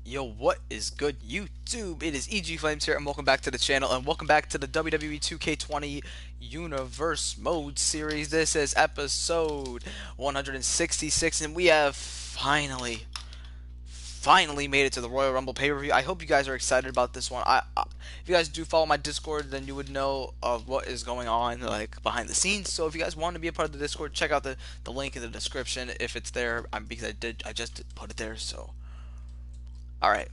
Yo, what is good, YouTube? It is EG Flames here, and welcome back to the channel, and welcome back to the WWE 2K20 Universe Mode series. This is episode 166, and we have finally made it to the Royal Rumble pay-per-view. I hope you guys are excited about this one. If you guys do follow my Discord, then you would know of what is going on, like behind the scenes. So if you guys want to be a part of the Discord, check out the link in the description if it's there. Because I just put it there. So, all right.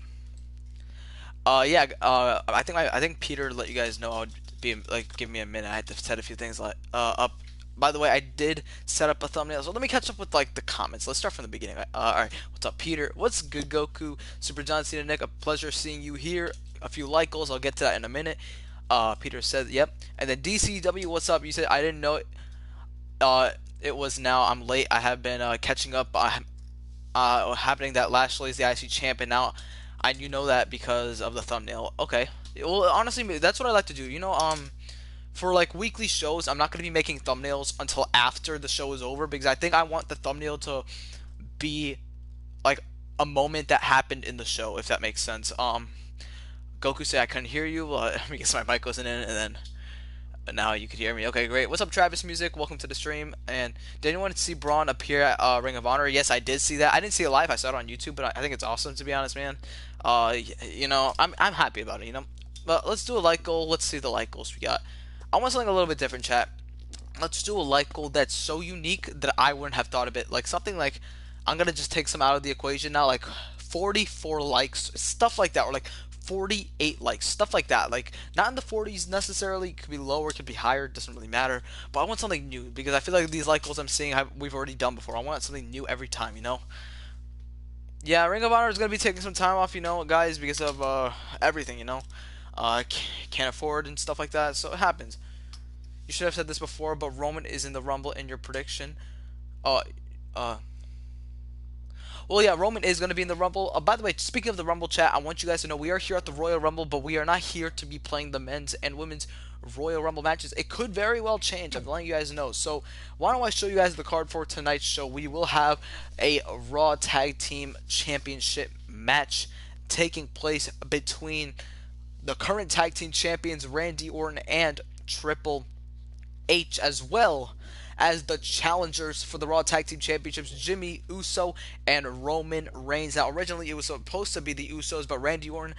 Yeah. I think Peter let you guys know I would be like, give me a minute. I had to set a few things like up. By the way, I did set up a thumbnail, so let me catch up with like the comments. Let's start from the beginning. All right, what's up, Peter? What's good, Goku? Super John Cena, Nick. A pleasure seeing you here. A few like goals. I'll get to that in a minute. Peter said, "Yep." And then DCW, what's up? You said I didn't know it. It was now. I'm late. I have been catching up. Happening that Lashley's the IC champ, and now you know that because of the thumbnail. Okay. Well, honestly, that's what I like to do. For like weekly shows, I'm not going to be making thumbnails until after the show is over because I think I want the thumbnail to be like a moment that happened in the show, if that makes sense. Goku said I couldn't hear you. Well, I guess my mic wasn't in, and then now you could hear me. Okay, great. What's up, Travis Music? Welcome to the stream. And did anyone see Braun appear at Ring of Honor? Yes, I did see that. I didn't see it live. I saw it on YouTube, but I think it's awesome, to be honest, man. I'm happy about it. But let's do a like goal. Let's see the like goals we got. I want something a little bit different, chat. Let's do a like goal that's so unique that I wouldn't have thought of it. Like something like, I'm gonna just take some out of the equation now, like 44 likes, stuff like that, or like 48 likes, stuff like that. Like not in the 40s necessarily, could be lower, could be higher, doesn't really matter. But I want something new because I feel like these like goals I'm seeing we've already done before. I want something new every time. Yeah, Ring of Honor is gonna be taking some time off, guys, because of everything. Can't afford and stuff like that, so it happens. You should have said this before, but Roman is in the Rumble in your prediction. Uh, uh, well, yeah, Roman is going to be in the Rumble. By the way, speaking of the Rumble, chat, I want you guys to know we are here at the Royal Rumble, but we are not here to be playing the men's and women's Royal Rumble matches. It could very well change. I'm letting you guys know. So, why don't I show you guys the card for tonight's show? We will have a Raw Tag Team Championship match taking place between the current tag team champions Randy Orton and Triple H, as well as the challengers for the Raw Tag Team Championships, Jimmy Uso and Roman Reigns. Now, originally it was supposed to be the Usos, but Randy Orton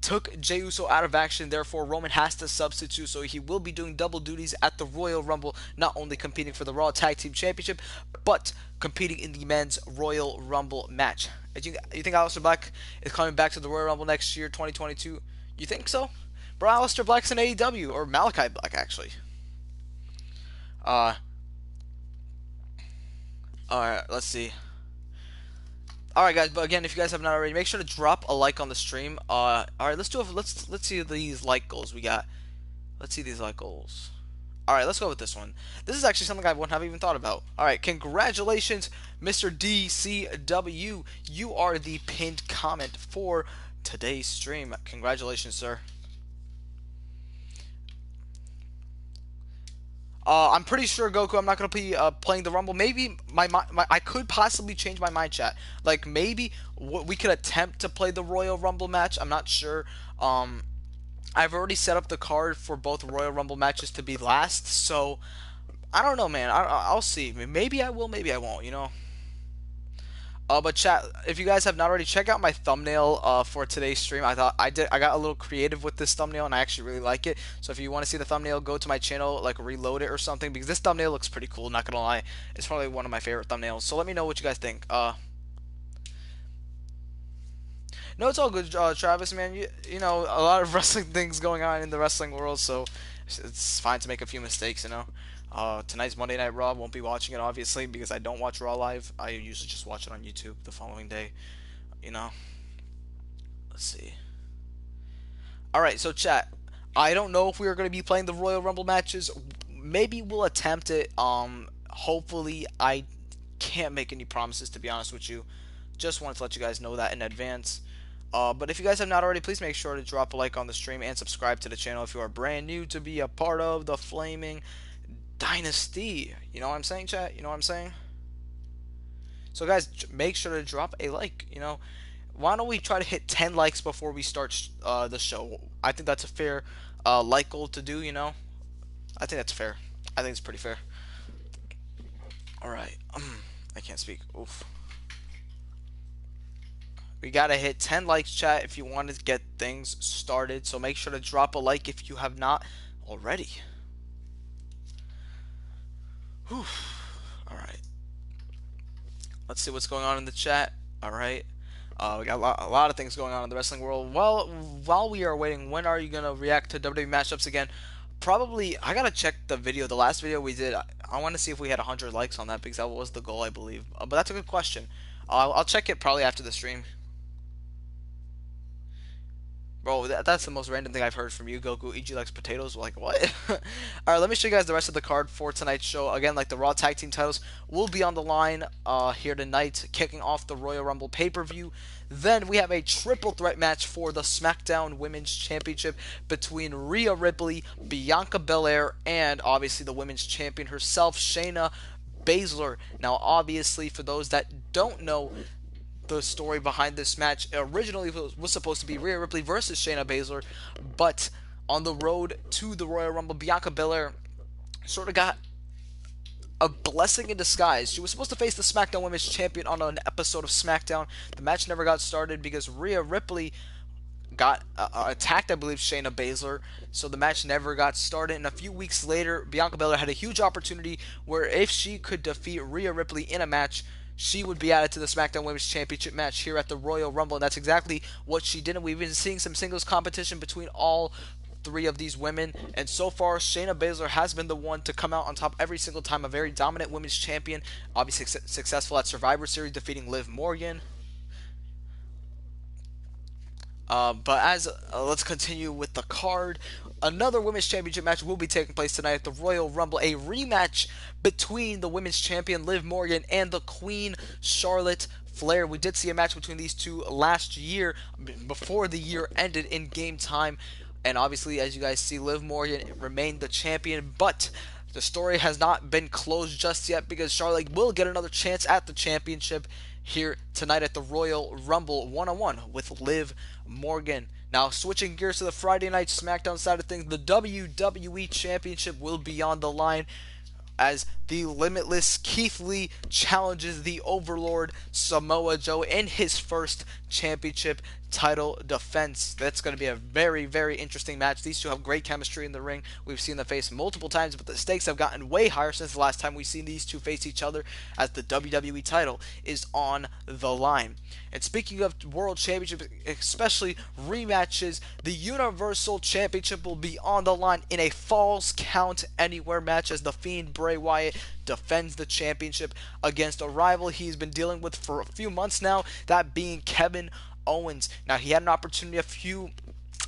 took Jey Uso out of action. Therefore, Roman has to substitute, so he will be doing double duties at the Royal Rumble, not only competing for the Raw Tag Team Championship, but competing in the men's Royal Rumble match. You think Aleister Black is coming back to the Royal Rumble next year, 2022? You think so? Bro, Aleister Black's in AEW, or Malachi Black, actually. Uh, Alright, let's see. Alright, guys, but again, if you guys have not already, make sure to drop a like on the stream. Alright, let's see these like goals we got. Let's see these like goals. Alright, let's go with this one. This is actually something I wouldn't have even thought about. Alright, congratulations, Mr. DCW. You are the pinned comment for today's stream. Congratulations, sir. I'm pretty sure, Goku, I'm not going to be playing the Rumble. Maybe I could possibly change my mind, chat. Like, maybe we could attempt to play the Royal Rumble match. I'm not sure. I've already set up the card for both Royal Rumble matches to be last. So, I don't know, man. I'll see. Maybe I will, maybe I won't. But chat, if you guys have not already, check out my thumbnail for today's stream. I got a little creative with this thumbnail, and I actually really like it. So if you want to see the thumbnail, go to my channel, like reload it or something, because this thumbnail looks pretty cool. Not gonna lie, it's probably one of my favorite thumbnails. So let me know what you guys think. No, it's all good, Travis, man. You know, a lot of wrestling things going on in the wrestling world, so it's fine to make a few mistakes. Tonight's Monday Night Raw. Won't be watching it, obviously, because I don't watch Raw live. I usually just watch it on YouTube the following day. You know. Let's see. Alright, so chat. I don't know if we are going to be playing the Royal Rumble matches. Maybe we'll attempt it. Hopefully, I can't make any promises, to be honest with you. Just wanted to let you guys know that in advance. But if you guys have not already, please make sure to drop a like on the stream and subscribe to the channel if you are brand new to be a part of the Flaming Dynasty. You know what I'm saying, chat? You know what I'm saying? So, guys, make sure to drop a like. why don't we try to hit 10 likes before we start the show? I think that's a fair like goal to do. I think that's fair. I think it's pretty fair. All right. I can't speak. Oof. We gotta hit 10 likes, chat, if you want to get things started. So make sure to drop a like if you have not already. Whew. All right. Let's see what's going on in the chat. All right. We got a lot of things going on in the wrestling world. Well, while we are waiting, when are you gonna react to WWE matchups again? Probably. I gotta check the video. The last video we did, I want to see if we had 100 likes on that because that was the goal, I believe. But that's a good question. I'll check it probably after the stream. Bro, that's the most random thing I've heard from you, Goku. EG likes potatoes. Like, what? Alright, let me show you guys the rest of the card for tonight's show. Again, like the Raw Tag Team titles will be on the line here tonight, kicking off the Royal Rumble pay-per-view. Then we have a triple threat match for the SmackDown Women's Championship between Rhea Ripley, Bianca Belair, and obviously the Women's Champion herself, Shayna Baszler. Now, obviously, for those that don't know, the story behind this match originally was supposed to be Rhea Ripley versus Shayna Baszler, but on the road to the Royal Rumble, Bianca Belair sort of got a blessing in disguise. She was supposed to face the SmackDown Women's Champion on an episode of SmackDown. The match never got started because Rhea Ripley got attacked, I believe, Shayna Baszler, so the match never got started. And a few weeks later, Bianca Belair had a huge opportunity where if she could defeat Rhea Ripley in a match, she would be added to the SmackDown Women's Championship match here at the Royal Rumble, and that's exactly what she did. And we've been seeing some singles competition between all three of these women, and so far Shayna Baszler has been the one to come out on top every single time. A very dominant women's champion, obviously successful at Survivor Series, defeating Liv Morgan. But as let's continue with the card. Another women's championship match will be taking place tonight at the Royal Rumble. A rematch between the women's champion Liv Morgan and the Queen Charlotte Flair. We did see a match between these two last year before the year ended in Game Time. And obviously, as you guys see, Liv Morgan remained the champion. But the story has not been closed just yet because Charlotte will get another chance at the championship here tonight at the Royal Rumble one-on-one with Liv Morgan. Now, switching gears to the Friday Night SmackDown side of things, the WWE Championship will be on the line as the limitless Keith Lee challenges the Overlord Samoa Joe in his first championship title defense. That's going to be a very, very interesting match. These two have great chemistry in the ring. We've seen them face multiple times, but the stakes have gotten way higher since the last time we've seen these two face each other, as the WWE title is on the line. And speaking of World Championships, especially rematches, the Universal Championship will be on the line in a Falls Count Anywhere match as The Fiend Bray Wyatt defends the championship against a rival he's been dealing with for a few months now, that being Kevin Owens. Now, he had an opportunity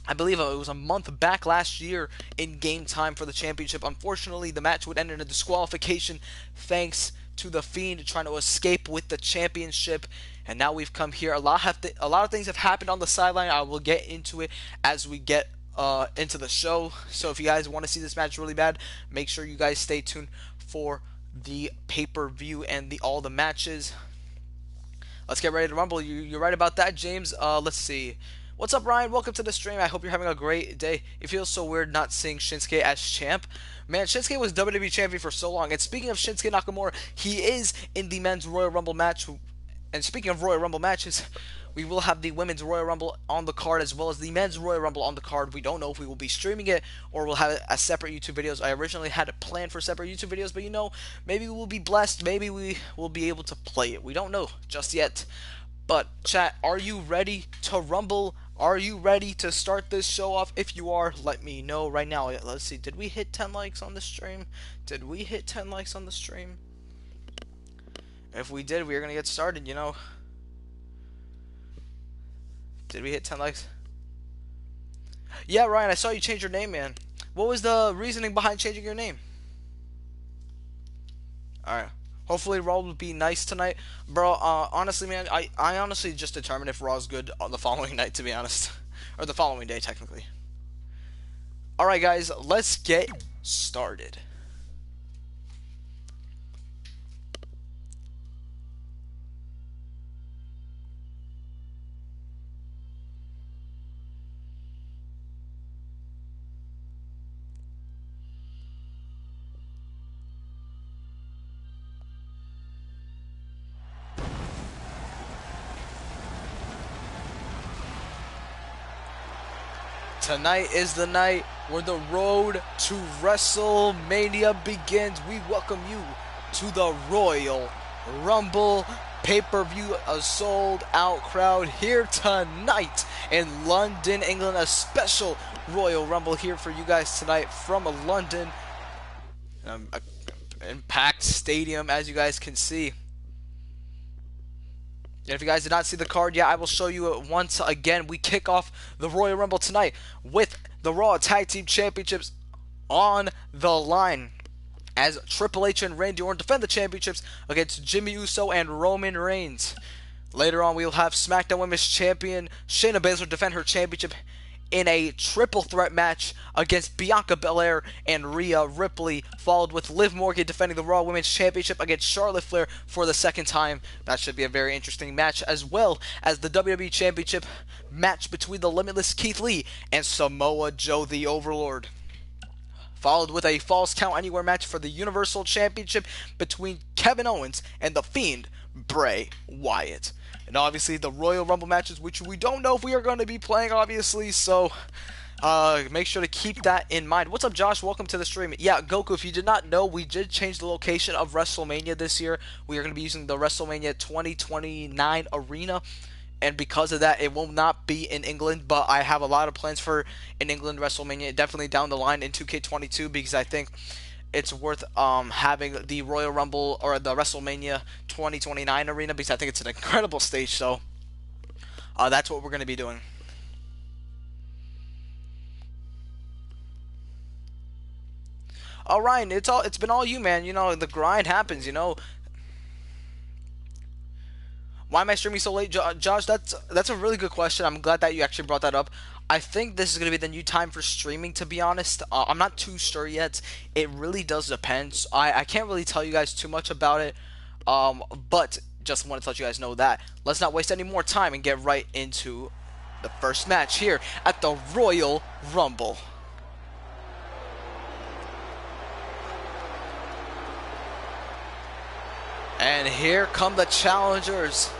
I believe it was a month back last year in Game Time for the championship. Unfortunately, the match would end in a disqualification thanks to The Fiend trying to escape with the championship. And now we've come here. A lot of things have happened on the sideline. I will get into it as we get into the show. So if you guys want to see this match really bad, make sure you guys stay tuned for the pay-per-view and all the matches. Let's get ready to rumble. You're right about that, James. Let's see. What's up, Ryan? Welcome to the stream. I hope you're having a great day. It feels so weird not seeing Shinsuke as champ. Man, Shinsuke was WWE champion for so long. And speaking of Shinsuke Nakamura, he is in the men's Royal Rumble match. And speaking of Royal Rumble matches, we will have the women's Royal Rumble on the card as well as the men's Royal Rumble on the card. We don't know if we will be streaming it or we'll have it as separate YouTube videos. I originally had it planned for separate YouTube videos, but maybe we'll be blessed. Maybe we will be able to play it. We don't know just yet. But chat, are you ready to rumble? Are you ready to start this show off? If you are, let me know right now. Let's see, did we hit 10 likes on the stream? Did we hit 10 likes on the stream? If we did, we're going to get started, Did we hit 10 likes? Yeah, Ryan, I saw you change your name, man. What was the reasoning behind changing your name? Alright. Hopefully Raw will be nice tonight. Bro, honestly, man, I honestly just determined if Raw's good on the following night, to be honest. Or the following day, technically. Alright, guys, let's get started. Tonight is the night where the road to WrestleMania begins. We welcome you to the Royal Rumble pay-per-view. A sold-out crowd here tonight in London, England. A special Royal Rumble here for you guys tonight from London. An packed stadium, as you guys can see. And if you guys did not see the card yet, I will show you it once again. We kick off the Royal Rumble tonight with the Raw Tag Team Championships on the line, as Triple H and Randy Orton defend the championships against Jimmy Uso and Roman Reigns. Later on, we will have SmackDown Women's Champion Shayna Baszler defend her championship in a triple threat match against Bianca Belair and Rhea Ripley, followed with Liv Morgan defending the Raw Women's Championship against Charlotte Flair for the second time. That should be a very interesting match, as well as the WWE Championship match between the Limitless Keith Lee and Samoa Joe the Overlord, followed with a Falls Count Anywhere match for the Universal Championship between Kevin Owens and The Fiend Bray Wyatt. And obviously the Royal Rumble matches, which we don't know if we are going to be playing, obviously, so make sure to keep that in mind. What's up, Josh? Welcome to the stream. Yeah, Goku, if you did not know, we did change the location of WrestleMania this year. We are going to be using the WrestleMania 2029 arena, and because of that, it will not be in England, but I have a lot of plans for in England WrestleMania, definitely down the line in 2K22, because I think it's worth having the Royal Rumble or the WrestleMania 2029 arena, because I think it's an incredible stage. So that's what we're going to be doing. Ryan, it's been all you, man. You know, the grind happens, you know. Why am I streaming so late, Josh? That's a really good question. I'm glad that you actually brought that up. I think this is going to be the new time for streaming, to be honest. I'm not too sure yet. It really does depend. So I can't really tell you guys too much about it, but just wanted to let you guys know that. Let's not waste any more time and get right into the first match here at the Royal Rumble. And here come the challengers.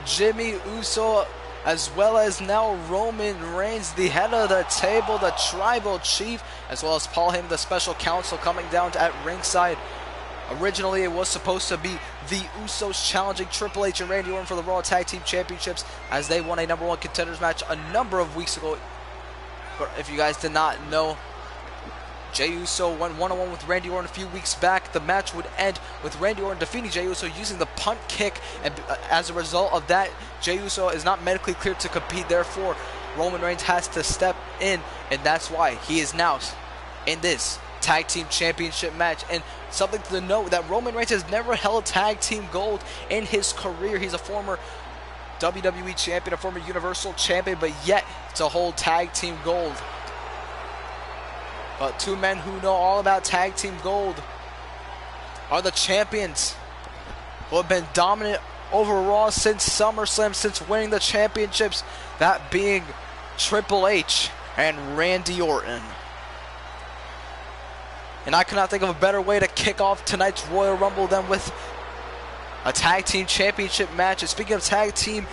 Jimmy Uso, as well as now Roman Reigns, the head of the table, the tribal chief, as well as Paul Heyman, the special counsel, coming down at ringside. Originally, it was supposed to be the Usos challenging Triple H and Randy Orton for the Raw Tag Team Championships, as they won a #1 contenders match a number of weeks ago. But if you guys did not know, Jey Uso went one-on-one with Randy Orton a few weeks back. The match would end with Randy Orton defeating Jey Uso using the punt kick, and as a result of that, Jey Uso is not medically cleared to compete. Therefore, Roman Reigns has to step in, and that's why he is now in this Tag Team Championship match. And something to note, that Roman Reigns has never held Tag Team Gold in his career. He's a former WWE Champion, a former Universal Champion, but yet to hold Tag Team Gold. But two men who know all about Tag Team Gold are the champions, who have been dominant over Raw since SummerSlam, since winning the championships, that being Triple H and Randy Orton. And I cannot think of a better way to kick off tonight's Royal Rumble than with a Tag Team Championship match. And speaking of Tag Team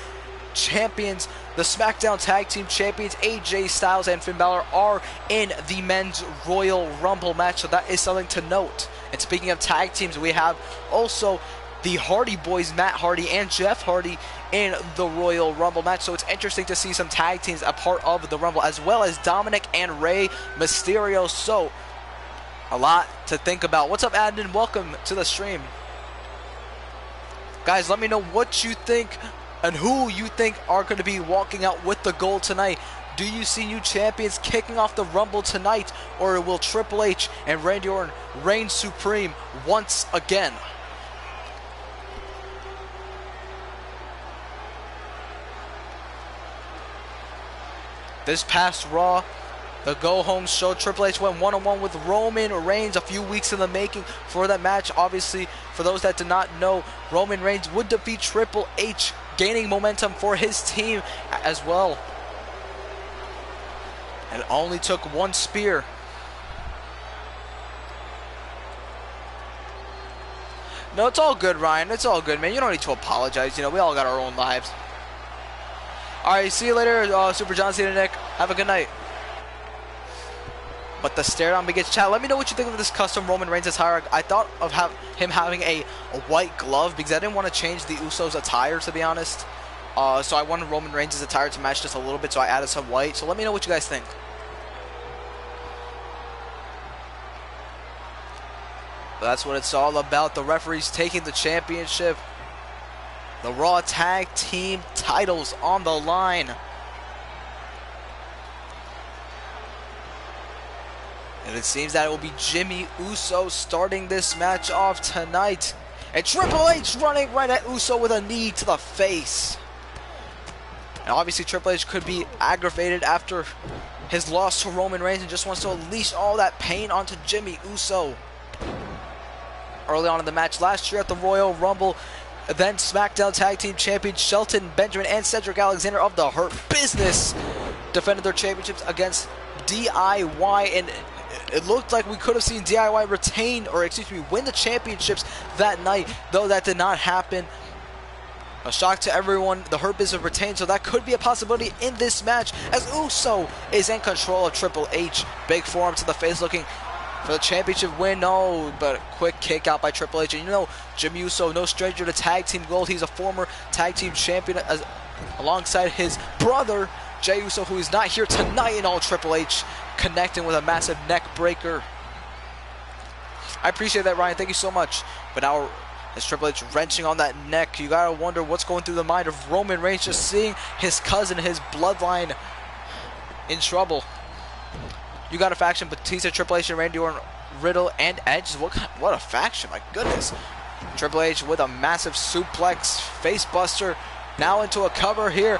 Champions, the SmackDown Tag Team Champions AJ Styles and Finn Balor are in the Men's Royal Rumble match, so that is something to note. And speaking of tag teams, we have also the Hardy Boys, Matt Hardy and Jeff Hardy, in the Royal Rumble match. So it's interesting to see some tag teams a part of the Rumble, as well as Dominic and Rey Mysterio. So a lot to think about. What's up, Adnan? Welcome to the stream. Guys, let me know what you think and who you think are going to be walking out with the gold tonight. Do you see new champions kicking off the Rumble tonight, or will Triple H and Randy Orton reign supreme once again? This past Raw, the go-home show, Triple H went one-on-one with Roman Reigns, a few weeks in the making for that match. Obviously, for those that did not know, Roman Reigns would defeat Triple H, gaining momentum for his team as well. And it only took one spear. No, it's all good, Ryan. It's all good, man. You don't need to apologize. You know, we all got our own lives. All right, see you later, Super John Cena, Nick. Have a good night. But the stare down begins. Chat, let me know what you think of this custom Roman Reigns attire. I thought of him having a white glove because I didn't want to change the Usos attire, to be honest. So I wanted Roman Reigns' attire to match just a little bit, so I added some white. So let me know what you guys think. But that's what it's all about. The referees taking the championship. The Raw Tag Team titles on the line. And it seems that it will be Jimmy Uso starting this match off tonight. And Triple H running right at Uso with a knee to the face. And obviously Triple H could be aggravated after his loss to Roman Reigns and just wants to unleash all that pain onto Jimmy Uso. Early on in the match last year at the Royal Rumble, then SmackDown Tag Team Champions Shelton Benjamin and Cedric Alexander of the Hurt Business defended their championships against DIY, and it looked like we could have seen DIY win the championships that night, though that did not happen. A shock to everyone, the Hurt Business retained, so that could be a possibility in this match as Uso is in control of Triple H. Big forearm to the face, looking for the championship win. No, but a quick kick out by Triple H. And you know, Jimmy Uso, no stranger to tag team gold. He's a former tag team champion alongside his brother, Jey Uso, who is not here tonight in all Triple H, connecting with a massive neck breaker. I appreciate that, Ryan. Thank you so much. But now, as Triple H wrenching on that neck, you gotta wonder what's going through the mind of Roman Reigns, just seeing his cousin, his bloodline, in trouble. You got a faction: Batista, Triple H, and Randy Orton, Riddle, and Edge. What a faction! My goodness. Triple H with a massive suplex, face buster, now into a cover here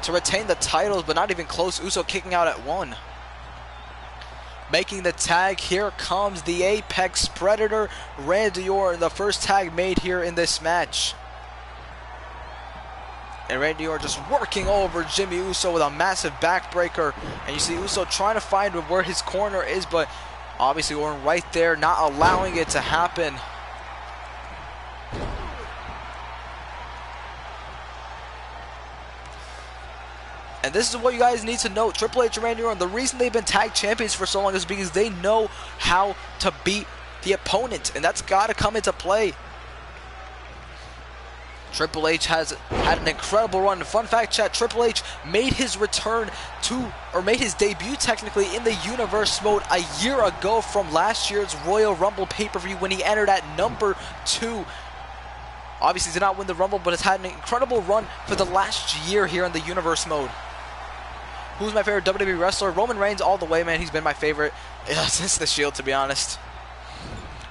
to retain the titles, but not even close. Uso kicking out at 1. Making the tag, here comes the Apex Predator, Randy Orton, the first tag made here in this match. And Randy Orton just working over Jimmy Uso with a massive backbreaker. And you see Uso trying to find where his corner is, but obviously Orton right there, not allowing it to happen. And this is what you guys need to know. Triple H and Randy Orton, the reason they've been tag champions for so long is because they know how to beat the opponent. And that's got to come into play. Triple H has had an incredible run. Fun fact, chat, Triple H made his return made his debut technically in the Universe mode a year ago from last year's Royal Rumble pay-per-view when he entered at number 2. Obviously did not win the Rumble, but has had an incredible run for the last year here in the Universe mode. Who's my favorite WWE wrestler? Roman Reigns all the way, man. He's been my favorite since the Shield, to be honest.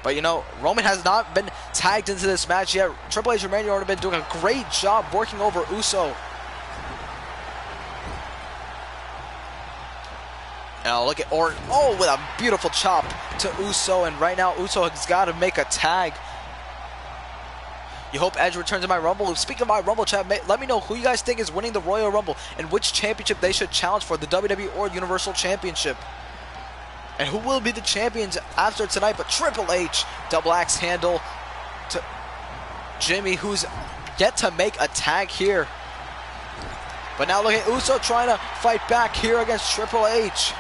But you know, Roman has not been tagged into this match yet. Triple H and Randy Orton have been doing a great job working over Uso. Now look at Orton. Oh, with a beautiful chop to Uso. And right now, Uso has got to make a tag. You hope Edge returns in my Rumble. Speaking of my Rumble, chat, let me know who you guys think is winning the Royal Rumble and which championship they should challenge for, the WWE or Universal Championship. And who will be the champions after tonight but Triple H. Double axe handle to Jimmy, who's yet to make a tag here. But now look at Uso trying to fight back here against Triple H.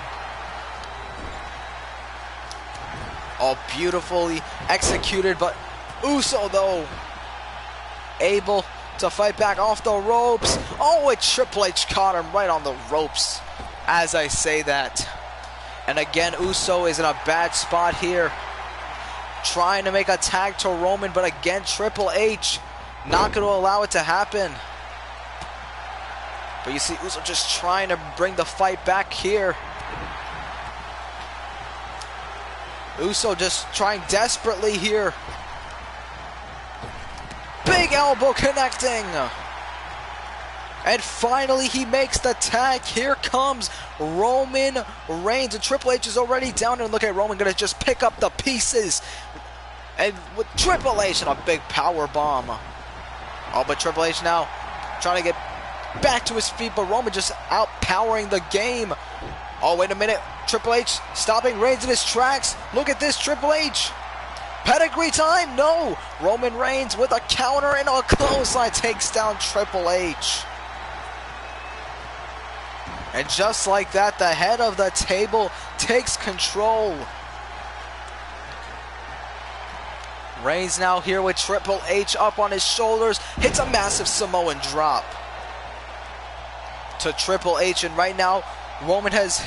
All beautifully executed, but Uso, though, able to fight back off the ropes. Oh, and Triple H caught him right on the ropes as I say that. And again, Uso is in a bad spot here, trying to make a tag to Roman, but again, Triple H not going to allow it to happen. But you see Uso just trying to bring the fight back here. Uso just trying desperately here. Big elbow connecting. And finally, he makes the tag. Here comes Roman Reigns. And Triple H is already down. And look at Roman going to just pick up the pieces. And with Triple H and a big power bomb. Oh, but Triple H now trying to get back to his feet. But Roman just outpowering the game. Oh, wait a minute. Triple H stopping Reigns in his tracks. Look at this, Triple H. Pedigree time? No. Roman Reigns with a counter and a clothesline takes down Triple H. And just like that, the head of the table takes control. Reigns now here with Triple H up on his shoulders. Hits a massive Samoan drop to Triple H. And right now, Roman has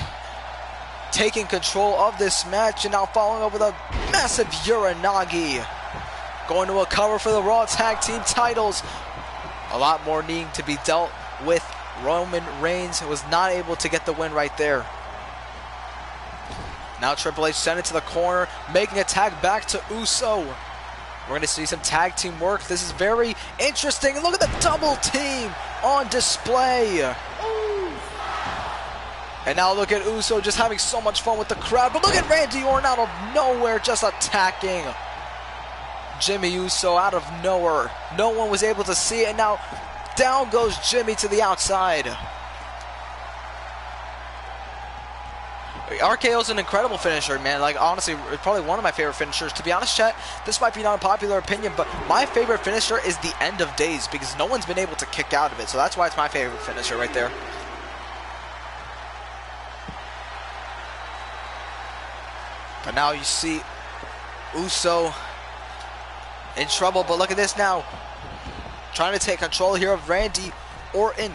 taken control of this match. And now following up with a massive Uranagi. Going to a cover for the Raw Tag Team titles. A lot more needing to be dealt with. Roman Reigns was not able to get the win right there. Now Triple H sent it to the corner, making a tag back to Uso. We're going to see some tag team work. This is very interesting. Look at the double team on display. And now look at Uso just having so much fun with the crowd. But look at Randy Orton out of nowhere just attacking Jimmy Uso out of nowhere. No one was able to see it. And now down goes Jimmy to the outside. RKO is an incredible finisher, man. Like, honestly, it's probably one of my favorite finishers. To be honest, chat, this might be not a popular opinion, but my favorite finisher is the end of days because no one's been able to kick out of it. So that's why it's my favorite finisher right there. But now you see Uso in trouble, but look at this now. Trying to take control here of Randy Orton.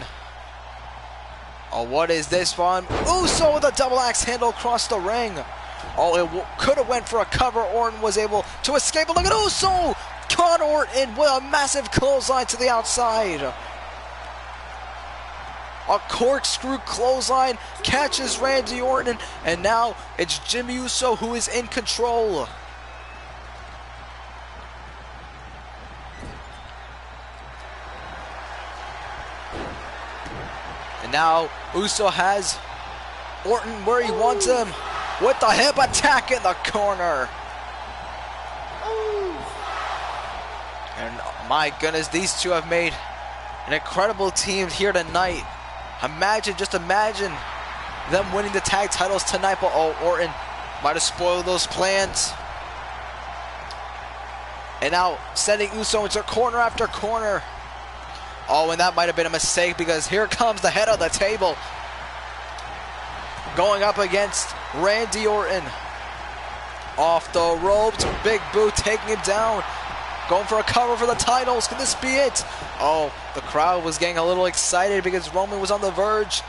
Oh, what is this one? Uso with a double axe handle across the ring. Oh, it could have went for a cover. Orton was able to escape. But look at Uso! Caught Orton with a massive clothesline to the outside. A corkscrew clothesline catches Randy Orton. And now it's Jimmy Uso who is in control. Now Uso has Orton where he wants him with the hip attack in the corner. And my goodness, these two have made an incredible team here tonight. Just imagine them winning the tag titles tonight. But oh, Orton might have spoiled those plans. And now sending Uso into corner after corner. Oh, and that might have been a mistake because here comes the head of the table. Going up against Randy Orton. Off the ropes, big boot taking him down. Going for a cover for the titles. Can this be it? Oh, the crowd was getting a little excited because Roman was on the verge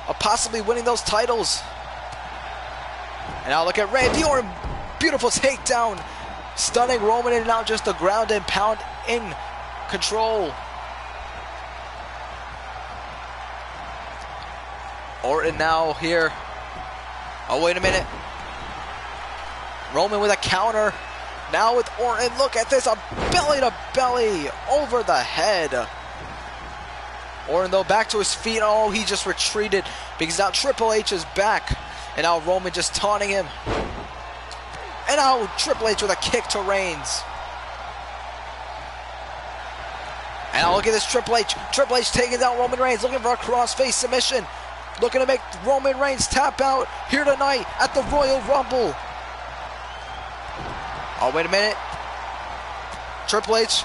of possibly winning those titles. And now look at Randy Orton. Beautiful takedown. Stunning Roman, and now just the ground and pound in control. Orton now here. Oh, wait a minute. Roman with a counter. Now with Orton, look at this. A belly to belly over the head. Orton, though, back to his feet. Oh, he just retreated because now Triple H is back. And now Roman just taunting him. And now Triple H with a kick to Reigns. And now look at this Triple H. Triple H taking down Roman Reigns, looking for a crossface submission. Looking to make Roman Reigns tap out here tonight at the Royal Rumble. Oh, wait a minute. Triple H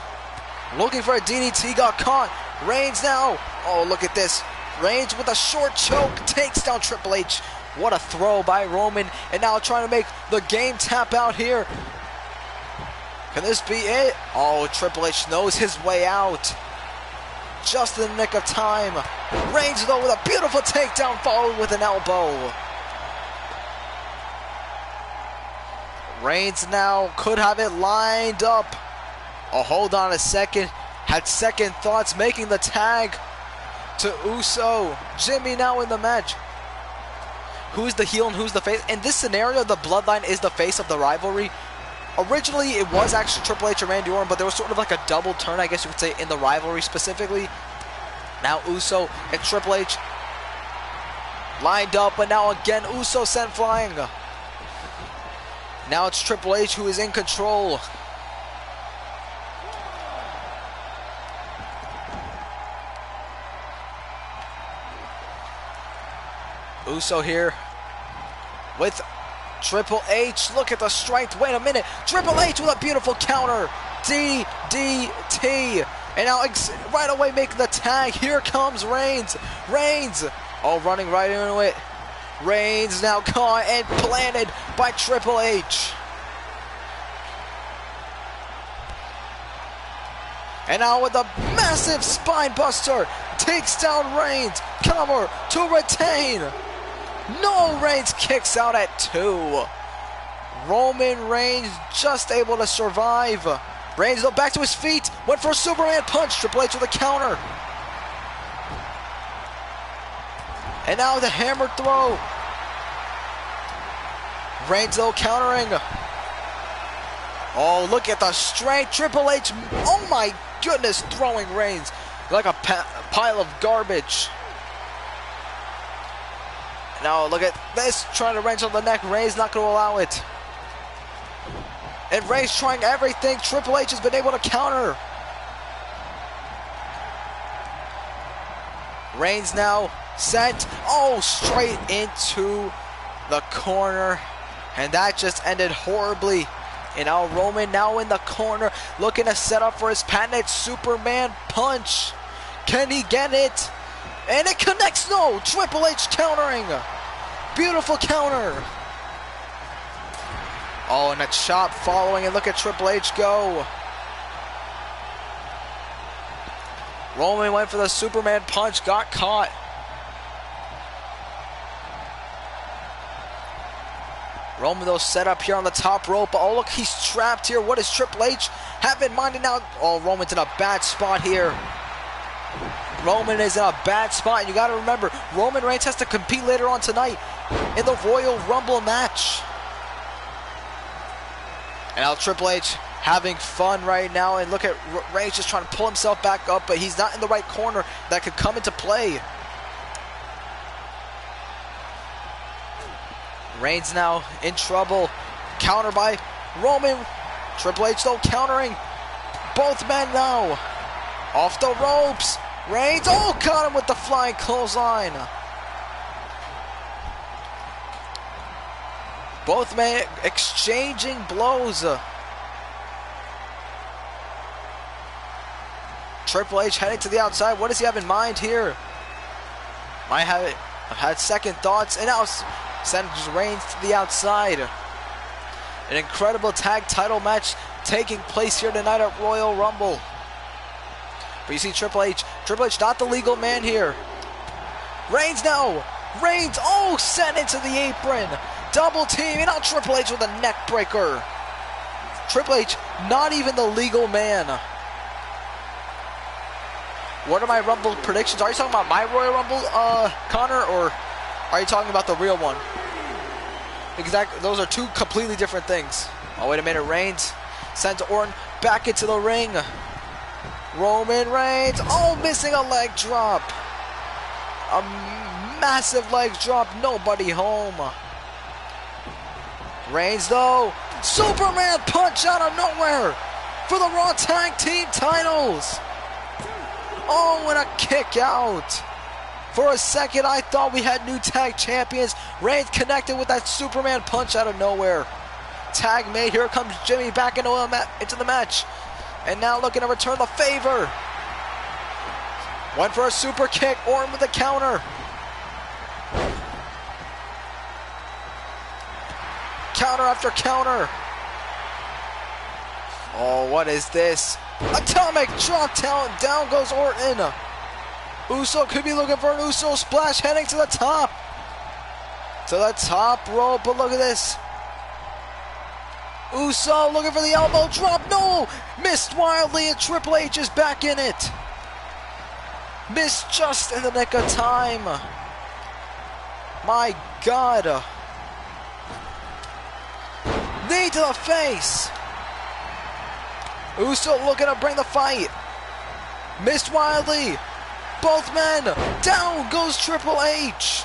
looking for a DDT, got caught. Reigns now. Oh, look at this. Reigns with a short choke takes down Triple H. What a throw by Roman. And now trying to make the game tap out here. Can this be it? Oh, Triple H knows his way out. Just in the nick of time. Reigns, though, with a beautiful takedown followed with an elbow. Reigns now could have it lined up. Oh, hold on a second. Had second thoughts making the tag to Uso. Jimmy now in the match. Who's the heel and who's the face? In this scenario, the Bloodline is the face of the rivalry. Originally, it was actually Triple H and Randy Orton, but there was sort of like a double turn, I guess you could say, in the rivalry specifically. Now Uso and Triple H lined up, but now again Uso sent flying. Now it's Triple H who is in control. Uso here with Triple H. Look at the strength. Wait a minute. Triple H with a beautiful counter. DDT. And now right away making the tag. Here comes Reigns. Reigns. Oh, running right into it. Reigns now caught and planted by Triple H. And now with a massive spine buster, takes down Reigns. Cover to retain. No, Reigns kicks out at 2. Roman Reigns just able to survive. Reigns though back to his feet. Went for a Superman punch. Triple H with a counter. And now the hammer throw. Reigns though countering. Oh, look at the strength. Triple H, oh my goodness, throwing Reigns like a pile of garbage. Now look at this, trying to wrench on the neck. Reigns not going to allow it. And Reigns trying everything. Triple H has been able to counter. Reigns now sent, oh, straight into the corner. And that just ended horribly. And now Roman now in the corner, looking to set up for his patented Superman punch. Can he get it? And it connects. No, Triple H countering. Beautiful counter. Oh, and a chop following, and look at Triple H go. Roman went for the Superman punch, got caught. Roman though set up here on the top rope. Oh, look, he's trapped here. What does Triple H have in mind now? Oh, Roman's in a bad spot here. Roman is in a bad spot, and you got to remember, Roman Reigns has to compete later on tonight in the Royal Rumble match. And now Triple H having fun right now, and look at Reigns just trying to pull himself back up, but he's not in the right corner that could come into play. Reigns now in trouble. Counter by Roman. Triple H though countering. Both men now. Off the ropes. Reigns, oh, caught him with the flying clothesline. Both men exchanging blows. Triple H heading to the outside. What does he have in mind here? Might have had second thoughts, and now sends Reigns to the outside. An incredible tag title match taking place here tonight at Royal Rumble. But you see Triple H not the legal man here. Reigns now. Reigns, oh, sent into the apron. Double team, and now Triple H with a neck breaker. Triple H, not even the legal man. What are my Rumble predictions? Are you talking about my Royal Rumble, Connor, or are you talking about the real one? Exactly, those are two completely different things. Oh, wait a minute, Reigns sends Orton back into the ring. Roman Reigns, oh, missing a leg drop. A massive leg drop, nobody home. Reigns though, Superman punch out of nowhere for the Raw Tag Team titles. Oh, and a kick out. For a second, I thought we had new tag champions. Reigns connected with that Superman punch out of nowhere. Tag made. Here comes Jimmy back into the match. And now looking to return the favor. Went for a super kick. Orton with a counter. Counter after counter. Oh, what is this? Atomic drop down. Down goes Orton. Uso could be looking for an Uso splash, heading to the top. To the top rope, but look at this. Uso looking for the elbow drop. No! Missed wildly, and Triple H is back in it. Missed just in the nick of time. My God. Knee to the face. Uso looking to bring the fight. Missed wildly. Both men. Down goes Triple H.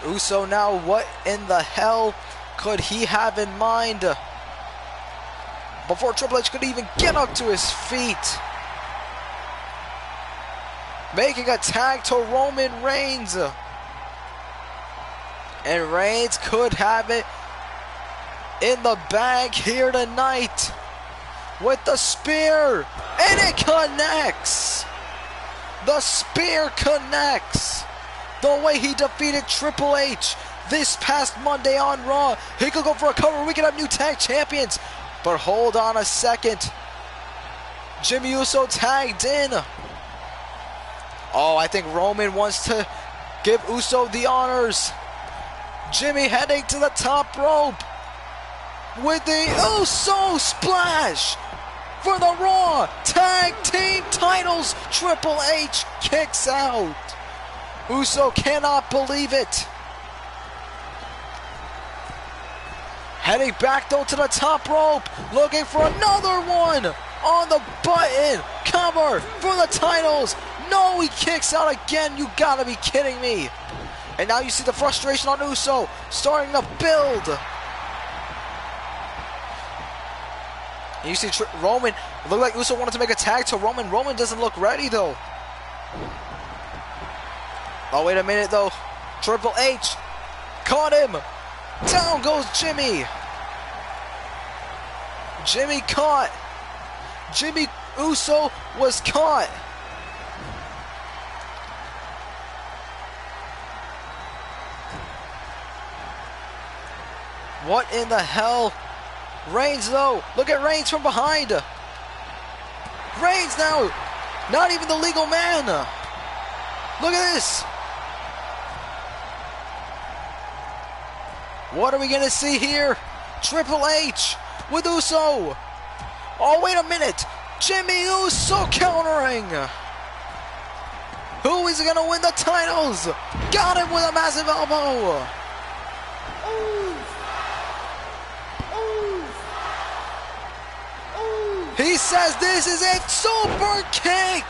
Uso now, what in the hell could he have in mind? Before Triple H could even get up to his feet. Making a tag to Roman Reigns. And Reigns could have it in the bag here tonight with the spear, and it connects. The spear connects. the way he defeated Triple H this past Monday on Raw. He could go for a cover. We could have new tag champions. But hold on a second. Jimmy Uso tagged in. Oh, I think Roman wants to give Uso the honors. Jimmy heading to the top rope with the Uso splash for the Raw Tag Team titles. Triple H kicks out. Uso cannot believe it. Heading back though to the top rope, looking for another one on the button. Cover for the titles. No, he kicks out again. You gotta be kidding me. And now you see the frustration on Uso starting to build. And you see Roman, it looked like Uso wanted to make a tag to Roman. Roman doesn't look ready though. Oh, wait a minute though. Triple H caught him. Down goes Jimmy. Jimmy caught. Jimmy Uso was caught. What in the hell? Reigns though. Look at Reigns from behind. Reigns now. Not even the legal man. Look at this. What are we going to see here? Triple H with Uso. Oh, wait a minute. Jimmy Uso countering. Who is going to win the titles? Got him with a massive elbow. He says this is a super kick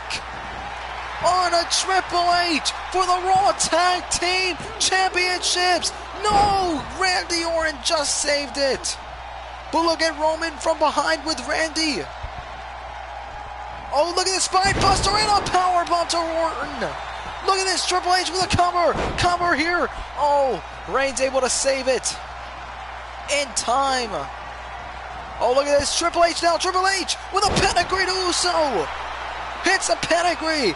on a Triple H for the Raw Tag Team Championships. No! Randy Orton just saved it. But look at Roman from behind with Randy. Oh, look at the spine buster and a powerbomb to Orton. Look at this, Triple H with a cover. Cover here. Oh, Reigns able to save it in time. Oh, look at this, Triple H now. Triple H with a pedigree to Uso. Hits a pedigree.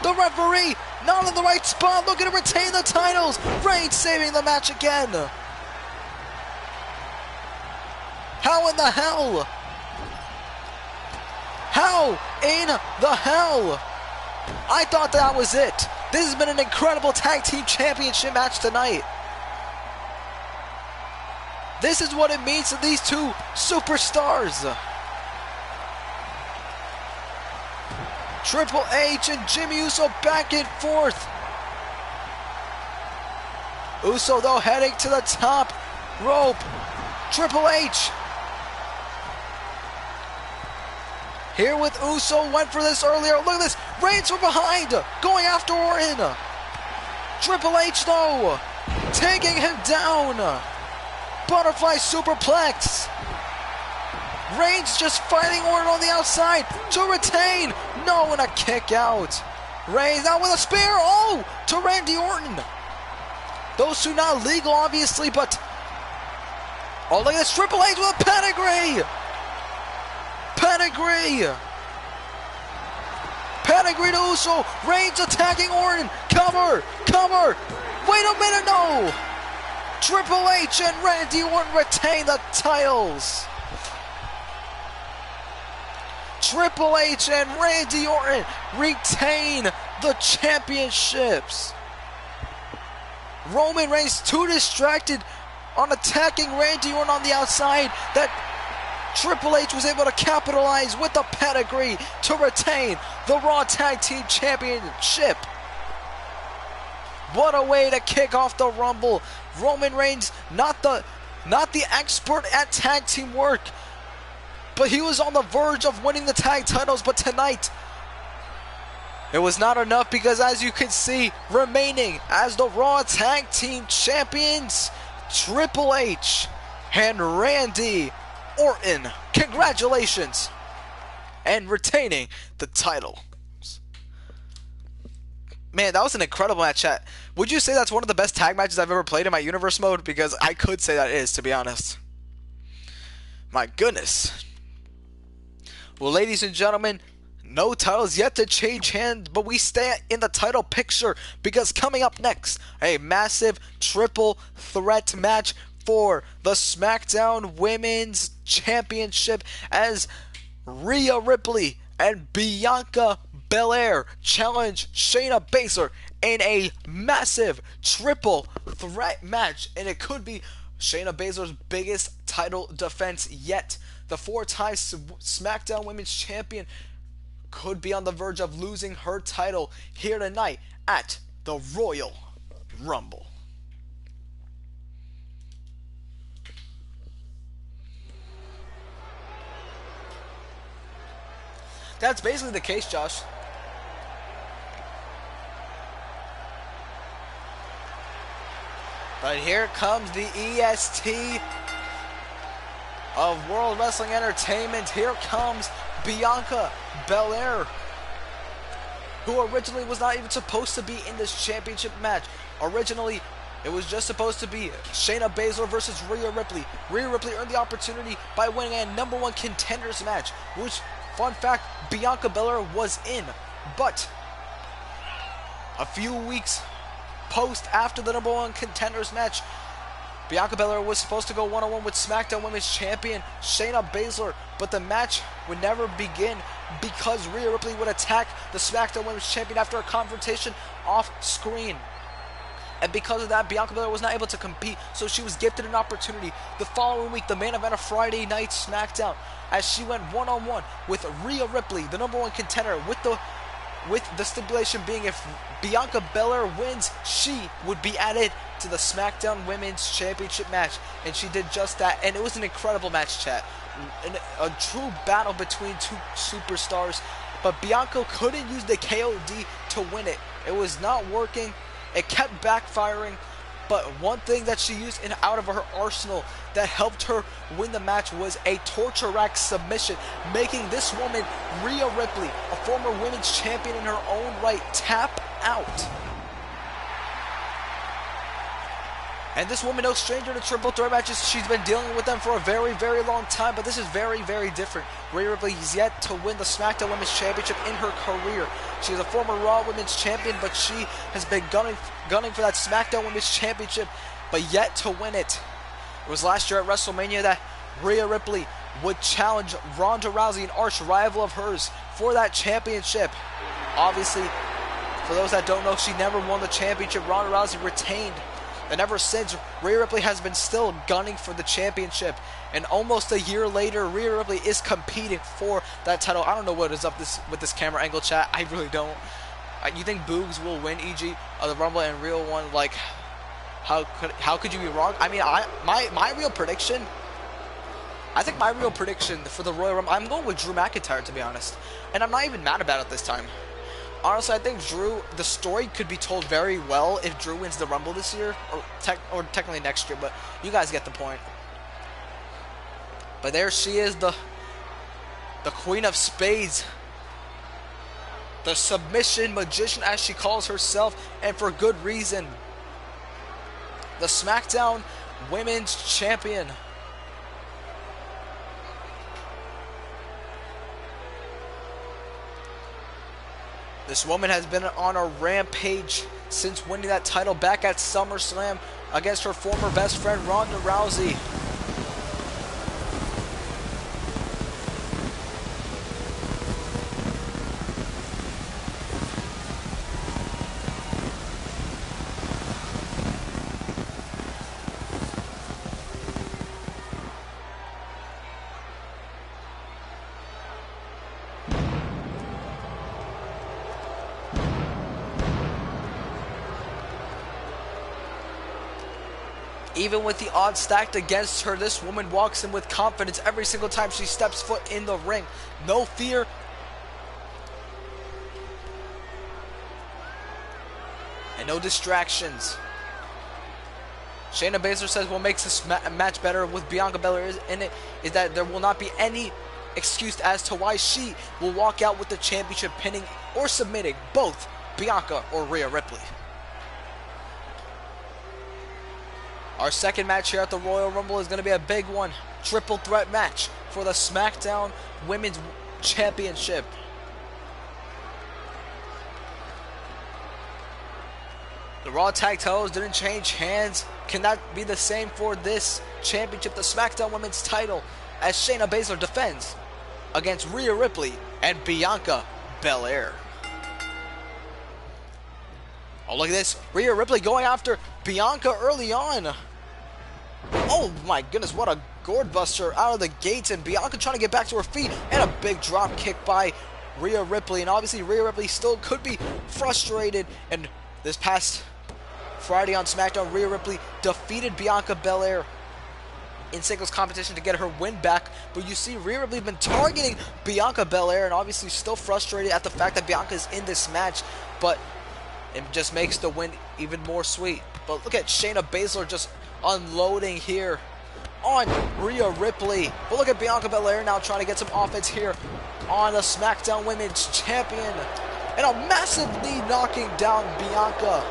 The referee not in the right spot, looking to retain the titles. Reigns saving the match again. How in the hell? How in the hell? I thought that was it. This has been an incredible tag team championship match tonight. This is what it means to these two superstars. Triple H and Jimmy Uso back and forth. Uso though heading to the top rope. Triple H here with Uso, went for this earlier. Look at this, Reigns from behind, going after Orton. Triple H though, taking him down. Butterfly superplex. Reigns just fighting Orton on the outside to retain. No, and a kick out. Reigns now with a spear. Oh, to Randy Orton. Those two not legal, obviously, but oh, look at this, Triple H with a pedigree. Pedigree. Pedigree to Uso. Reigns attacking Orton. Cover. Cover. Wait a minute, no. Triple H and Randy Orton retain the titles. Triple H and Randy Orton retain the championships. Roman Reigns too distracted on attacking Randy Orton on the outside that Triple H was able to capitalize with the pedigree to retain the Raw Tag Team Championship. What a way to kick off the Rumble. Roman Reigns, not the expert at tag team work, but he was on the verge of winning the tag titles. But tonight, it was not enough because, as you can see, remaining as the Raw Tag Team Champions, Triple H and Randy Orton. Congratulations. And retaining the title. Man, that was an incredible match, chat. Would you say that's one of the best tag matches I've ever played in my universe mode? Because I could say that is, to be honest. My goodness. Well, ladies and gentlemen, No titles yet to change hands, but we stay in the title picture because coming up next, a massive triple threat match for the SmackDown Women's Championship as Rhea Ripley and Bianca Belair challenge Shayna Baszler in a massive triple threat match, and it could be Shayna Baszler's biggest title defense yet. The four-time SmackDown Women's Champion could be on the verge of losing her title here tonight at the Royal Rumble. That's basically the case, Josh. But here comes the EST of World Wrestling Entertainment. Here comes Bianca Belair, who originally was not even supposed to be in this championship match. Originally, it was just supposed to be Shayna Baszler versus Rhea Ripley. Rhea Ripley earned the opportunity by winning a #1 contenders match, which, fun fact, Bianca Belair was in. But a few weeks after the #1 contenders match, Bianca Belair was supposed to go one-on-one with SmackDown Women's Champion Shayna Baszler, but the match would never begin because Rhea Ripley would attack the SmackDown Women's Champion after a confrontation off screen. And because of that, Bianca Belair was not able to compete, so she was gifted an opportunity the following week, the main event of Friday Night SmackDown, as she went one-on-one with Rhea Ripley, the #1 contender, with the stipulation being if Bianca Belair wins, she would be added to the SmackDown Women's Championship match. And she did just that, and it was an incredible match, chat. A true battle between two superstars, but Bianca couldn't use the KOD to win it. It was not working. It kept backfiring. But one thing that she used out of her arsenal that helped her win the match was a torture rack submission, making this woman, Rhea Ripley, a former women's champion in her own right, tap out. And this woman, no stranger to triple threat matches. She's been dealing with them for a very, very long time, but this is very, very different. Rhea Ripley is yet to win the SmackDown Women's Championship in her career. She is a former Raw Women's Champion, but she has been gunning for that SmackDown Women's Championship, but yet to win it. It was last year at WrestleMania that Rhea Ripley would challenge Ronda Rousey, an arch rival of hers, for that championship. Obviously, for those that don't know, she never won the championship. Ronda Rousey retained. And ever since, Rhea Ripley has been still gunning for the championship. And almost a year later, Rhea Ripley is competing for that title. I don't know what is up with this camera angle, chat. I really don't. You think Boogs will win, e.g. The Rumble and Real One? Like, how could you be wrong? I mean, my real prediction. I think my real prediction for the Royal Rumble, I'm going with Drew McIntyre, to be honest. And I'm not even mad about it this time. Honestly, I think the story could be told very well if Drew wins the Rumble this year, or technically next year, but you guys get the point. But there she is, the Queen of Spades, the submission magician, as she calls herself, and for good reason. The SmackDown Women's Champion. This woman has been on a rampage since winning that title back at SummerSlam against her former best friend Ronda Rousey. Even with the odds stacked against her, this woman walks in with confidence every single time she steps foot in the ring. No fear. And no distractions. Shayna Baszler says what makes this match better with Bianca Belair in it is that there will not be any excuse as to why she will walk out with the championship, pinning or submitting both Bianca or Rhea Ripley. Our second match here at the Royal Rumble is going to be a big one. Triple threat match for the SmackDown Women's Championship. Raw tag titles didn't change hands. Can that be the same for this championship, the SmackDown Women's title, as Shayna Baszler defends against Rhea Ripley and Bianca Belair? Oh, look at this. Rhea Ripley going after Bianca early on. Oh my goodness, what a gourd buster out of the gates, and Bianca trying to get back to her feet, and a big drop kick by Rhea Ripley. And obviously Rhea Ripley still could be frustrated, and this past Friday on SmackDown, Rhea Ripley defeated Bianca Belair in singles competition to get her win back. But you see Rhea Ripley been targeting Bianca Belair, and obviously still frustrated at the fact that Bianca is in this match, but it just makes the win even more sweet. But look at Shayna Baszler just unloading here on Rhea Ripley. But look at Bianca Belair now trying to get some offense here on the SmackDown Women's Champion. And a massive knee knocking down Bianca.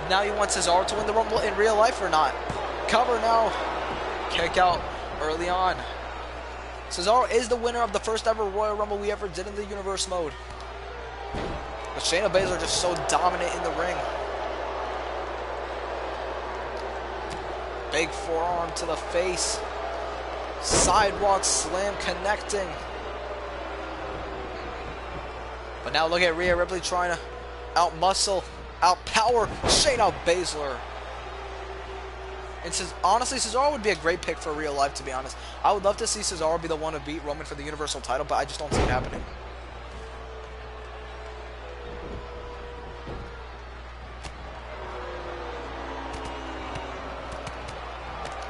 Now you want Cesaro to win the Rumble in real life or not? Cover now. Kick out early on. Cesaro is the winner of the first ever Royal Rumble we ever did in the Universe mode. But Shayna Baszler just so dominant in the ring. Big forearm to the face. Sidewalk slam connecting. But now look at Rhea Ripley trying to out-muscle, out-power Shayna Baszler. And honestly, Cesaro would be a great pick for real life, to be honest. I would love to see Cesaro be the one to beat Roman for the Universal title, but I just don't see it happening.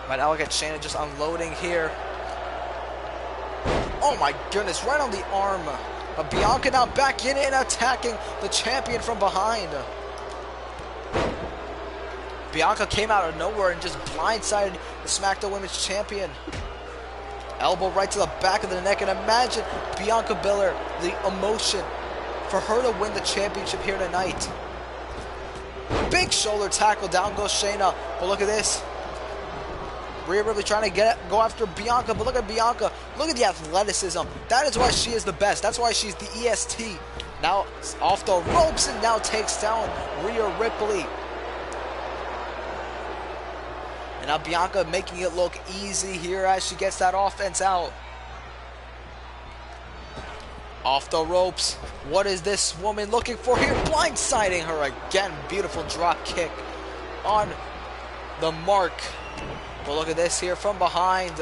Right now, look at Shayna just unloading here. Oh my goodness, right on the arm. But Bianca now back in and attacking the champion from behind. Bianca came out of nowhere and just blindsided the SmackDown Women's Champion. Elbow right to the back of the neck, and imagine Bianca Belair, the emotion for her to win the championship here tonight. Big shoulder tackle, down goes Shayna. But look at this. Rhea Ripley trying to go after Bianca, but look at Bianca. Look at the athleticism. That is why she is the best. That's why she's the EST. Now off the ropes and now takes down Rhea Ripley. And now Bianca making it look easy here as she gets that offense out. Off the ropes. What is this woman looking for here? Blindsiding her again. Beautiful drop kick on the mark. But look at this here from behind.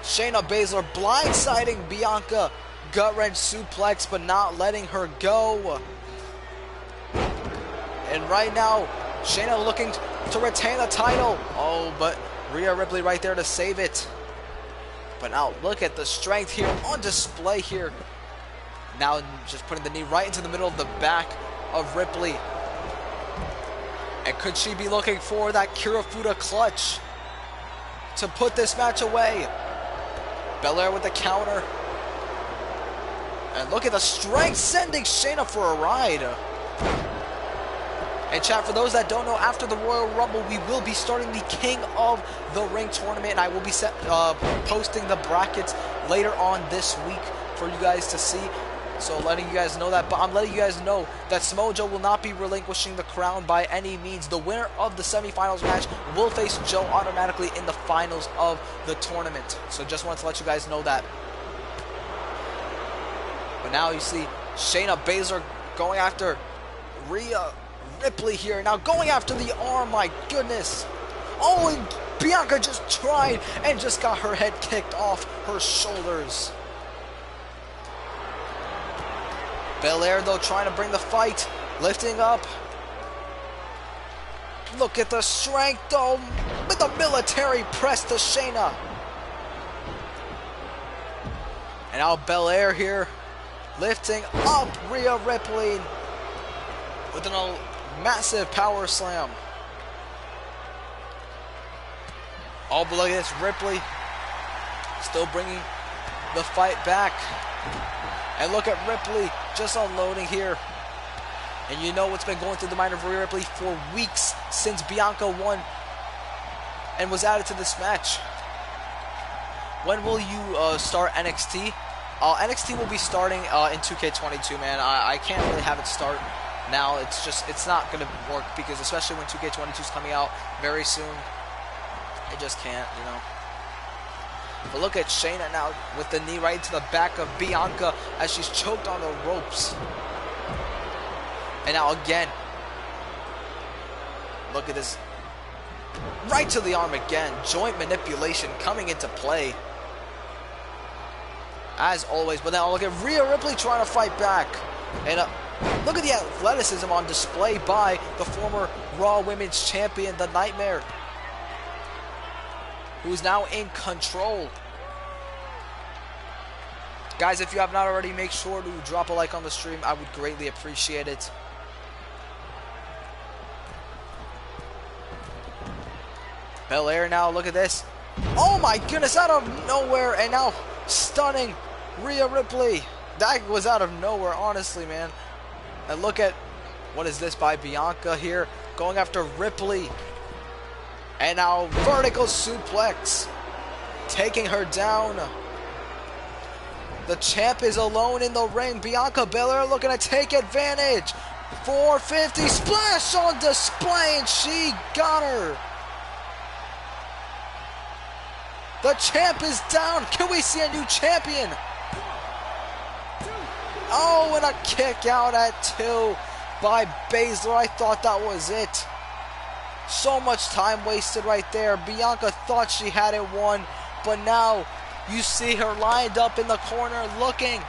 Shayna Baszler blindsiding Bianca. Gut-wrench suplex, but not letting her go. And right now, Shayna looking to retain the title. Oh, but Rhea Ripley right there to save it. But now look at the strength here on display here. Now just putting the knee right into the middle of the back of Ripley. And could she be looking for that Kirifuda clutch to put this match away? Belair with the counter. And look at the strength sending Shayna for a ride. And chat, for those that don't know, after the Royal Rumble, we will be starting the King of the Ring tournament. And I will be posting the brackets later on this week for you guys to see. So letting you guys know that, but I'm letting you guys know that Smojo will not be relinquishing the crown by any means. The winner of the semifinals match will face Joe automatically in the finals of the tournament. So just wanted to let you guys know that. But now you see Shayna Baszler going after Rhea Ripley here. Now going after the arm, my goodness. Oh, and Bianca just tried and just got her head kicked off her shoulders. Belair, though, trying to bring the fight, lifting up. Look at the strength, though, with the military press to Shayna. And now Belair here, lifting up Rhea Ripley with a massive power slam. Oh, but look at this, Ripley still bringing the fight back. And look at Ripley just unloading here. And you know what's been going through the mind of Rhea Ripley for weeks since Bianca won and was added to this match. When will you start NXT? NXT will be starting in 2K22, man. I can't really have it start Now it's not going to work because especially when 2K20 is coming out very soon, it just can't, you know. But look at Shayna now with the knee right to the back of Bianca as she's choked on the ropes. And now again, look at this. Right to the arm again. Joint manipulation coming into play. As always. But now look at Rhea Ripley trying to fight back. And look at the athleticism on display by the former Raw Women's Champion, the Nightmare, who's now in control. Guys, if you have not already, make sure to drop a like on the stream. I would greatly appreciate it. Belair now, look at this. Oh my goodness, out of nowhere, and now stunning Rhea Ripley. That was out of nowhere, honestly, man. And look at, what is this by Bianca here, going after Ripley. And now vertical suplex, taking her down. The champ is alone in the ring. Bianca Belair looking to take advantage. 450 splash on display, and she got her. The champ is down. Can we see a new champion? Oh, and a kick out at 2 by Baszler. I thought that was it. So much time wasted right there. Bianca thought she had it won, but now you see her lined up in the corner looking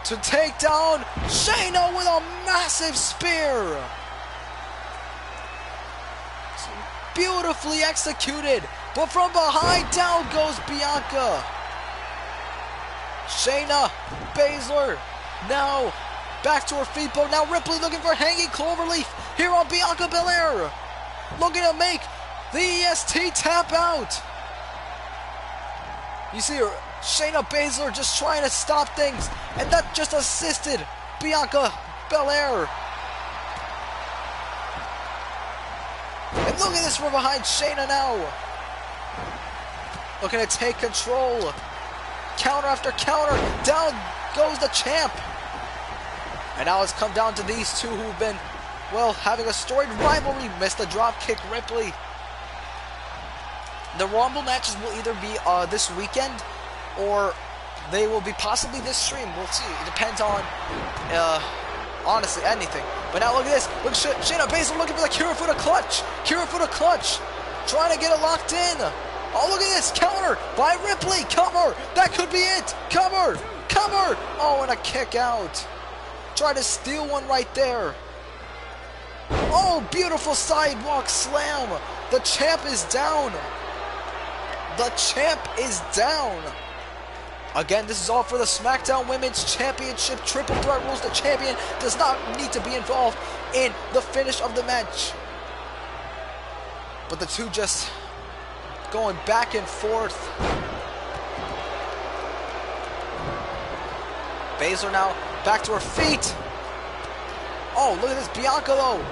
to take down Shayna with a massive spear. Beautifully executed. But from behind, down goes Bianca. Shayna Baszler now back to her feet, but now Ripley looking for hanging cloverleaf here on Bianca Belair. Looking to make the EST tap out. You see her, Shayna Baszler just trying to stop things, and that just assisted Bianca Belair. And look at this from behind, Shayna now looking to take control. Counter after counter. Down goes the champ. And now it's come down to these two who've been, well, having a storied rivalry. Missed the drop kick, Ripley. The Rumble matches will either be this weekend or they will be possibly this stream. We'll see. It depends on, honestly, anything. But now look at this. Look at Shayna Baszler looking for the Kirifuda clutch. Kirifuda clutch. Trying to get it locked in. Oh, look at this. Counter by Ripley. Cover. That could be it. Cover. Cover. Oh, and a kick out. Try to steal one right there. Oh, beautiful sidewalk slam. The champ is down. The champ is down. Again, this is all for the SmackDown Women's Championship. Triple threat rules. The champion does not need to be involved in the finish of the match. But the two just going back and forth. Baszler now back to her feet. Oh, look at this. Bianca though.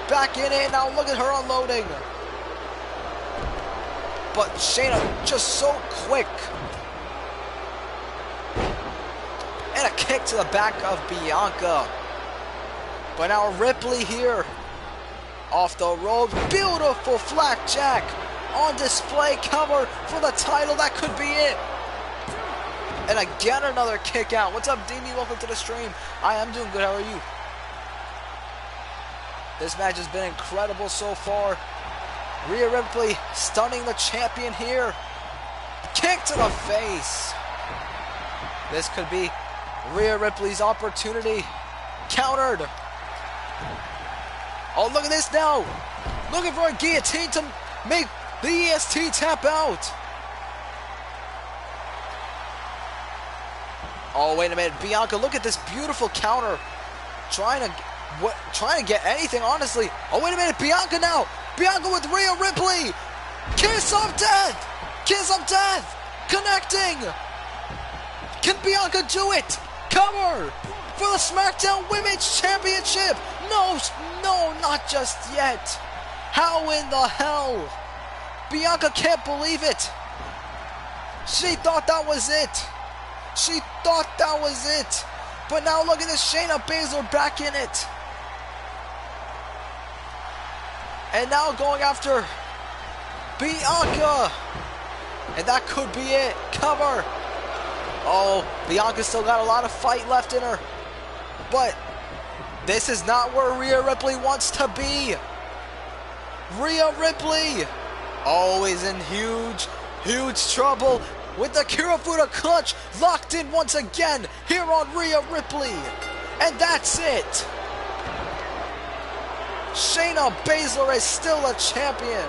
Back in it. Now look at her unloading. But Shayna just so quick. And a kick to the back of Bianca. But now Ripley here. Off the ropes. Beautiful flapjack. On display. Cover for the title. That could be it. And again another kick out. What's up, Demi? Welcome to the stream. I am doing good. How are you? This match has been incredible so far. Rhea Ripley stunning the champion here. Kick to the face. This could be Rhea Ripley's opportunity. Countered. Oh, look at this now. Looking for a guillotine to make the EST tap out. Oh, wait a minute. Bianca, look at this beautiful counter. Trying to get anything, honestly. Oh, wait a minute. Bianca now. Bianca with Rhea Ripley. Kiss of death. Kiss of death. Connecting. Can Bianca do it? Cover for the SmackDown Women's Championship. No, not just yet. How in the hell? Bianca can't believe it. She thought that was it. She thought that was it. But now look at this, Shayna Baszler back in it. And now going after Bianca. And that could be it. Cover. Oh, Bianca's still got a lot of fight left in her. But this is not where Rhea Ripley wants to be. Rhea Ripley, always in huge trouble with the Kirifuda clutch locked in once again here on Rhea Ripley. And that's it. Shayna Baszler is still a champion.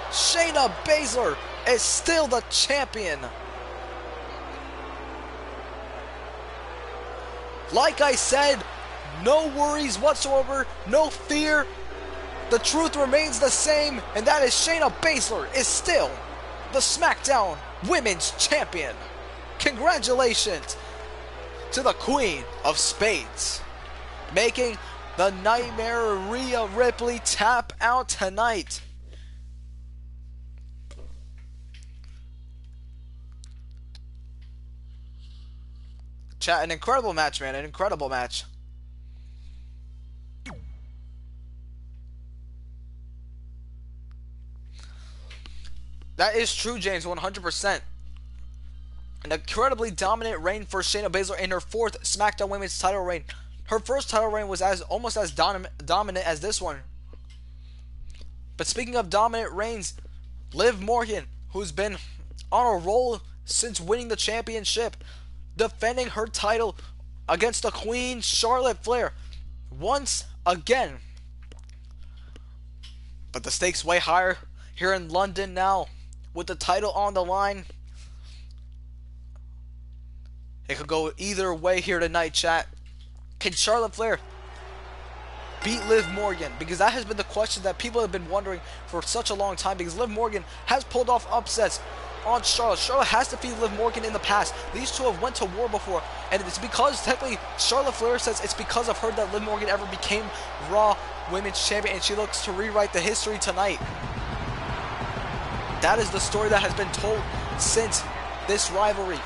Shayna Baszler is still the champion. Like I said, no worries whatsoever, no fear. The truth remains the same, and that is Shayna Baszler is still the SmackDown Women's Champion. Congratulations to the Queen of Spades, making the Nightmare Rhea Ripley tap out tonight. Chat, an incredible match, man. An incredible match. That is true, James, 100%. An incredibly dominant reign for Shayna Baszler in her 4th SmackDown Women's title reign. Her first title reign was almost as dominant as this one. But speaking of dominant reigns, Liv Morgan, who's been on a roll since winning the championship, defending her title against the Queen, Charlotte Flair, once again. But the stakes way higher here in London now, with the title on the line. It could go either way here tonight, chat. Can Charlotte Flair beat Liv Morgan? Because that has been the question that people have been wondering for such a long time, because Liv Morgan has pulled off upsets on Charlotte. Charlotte has defeated Liv Morgan in the past. These two have went to war before, and it's because technically Charlotte Flair says it's because of her that Liv Morgan ever became Raw Women's Champion, and she looks to rewrite the history tonight. That is the story that has been told since this rivalry.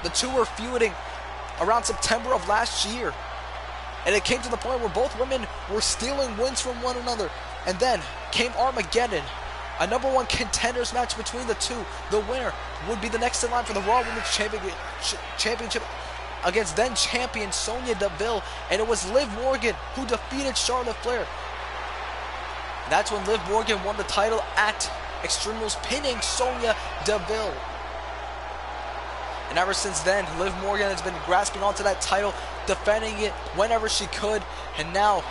The two were feuding around September of last year, and it came to the point where both women were stealing wins from one another. And then came Armageddon, a #1 contenders match between the two. The winner would be the next in line for the Raw Women's Championship against then champion Sonya Deville, and it was Liv Morgan who defeated Charlotte Flair. That's when Liv Morgan won the title at Extreme Rules, pinning Sonya Deville. And ever since then, Liv Morgan has been grasping onto that title, defending it whenever she could. And now,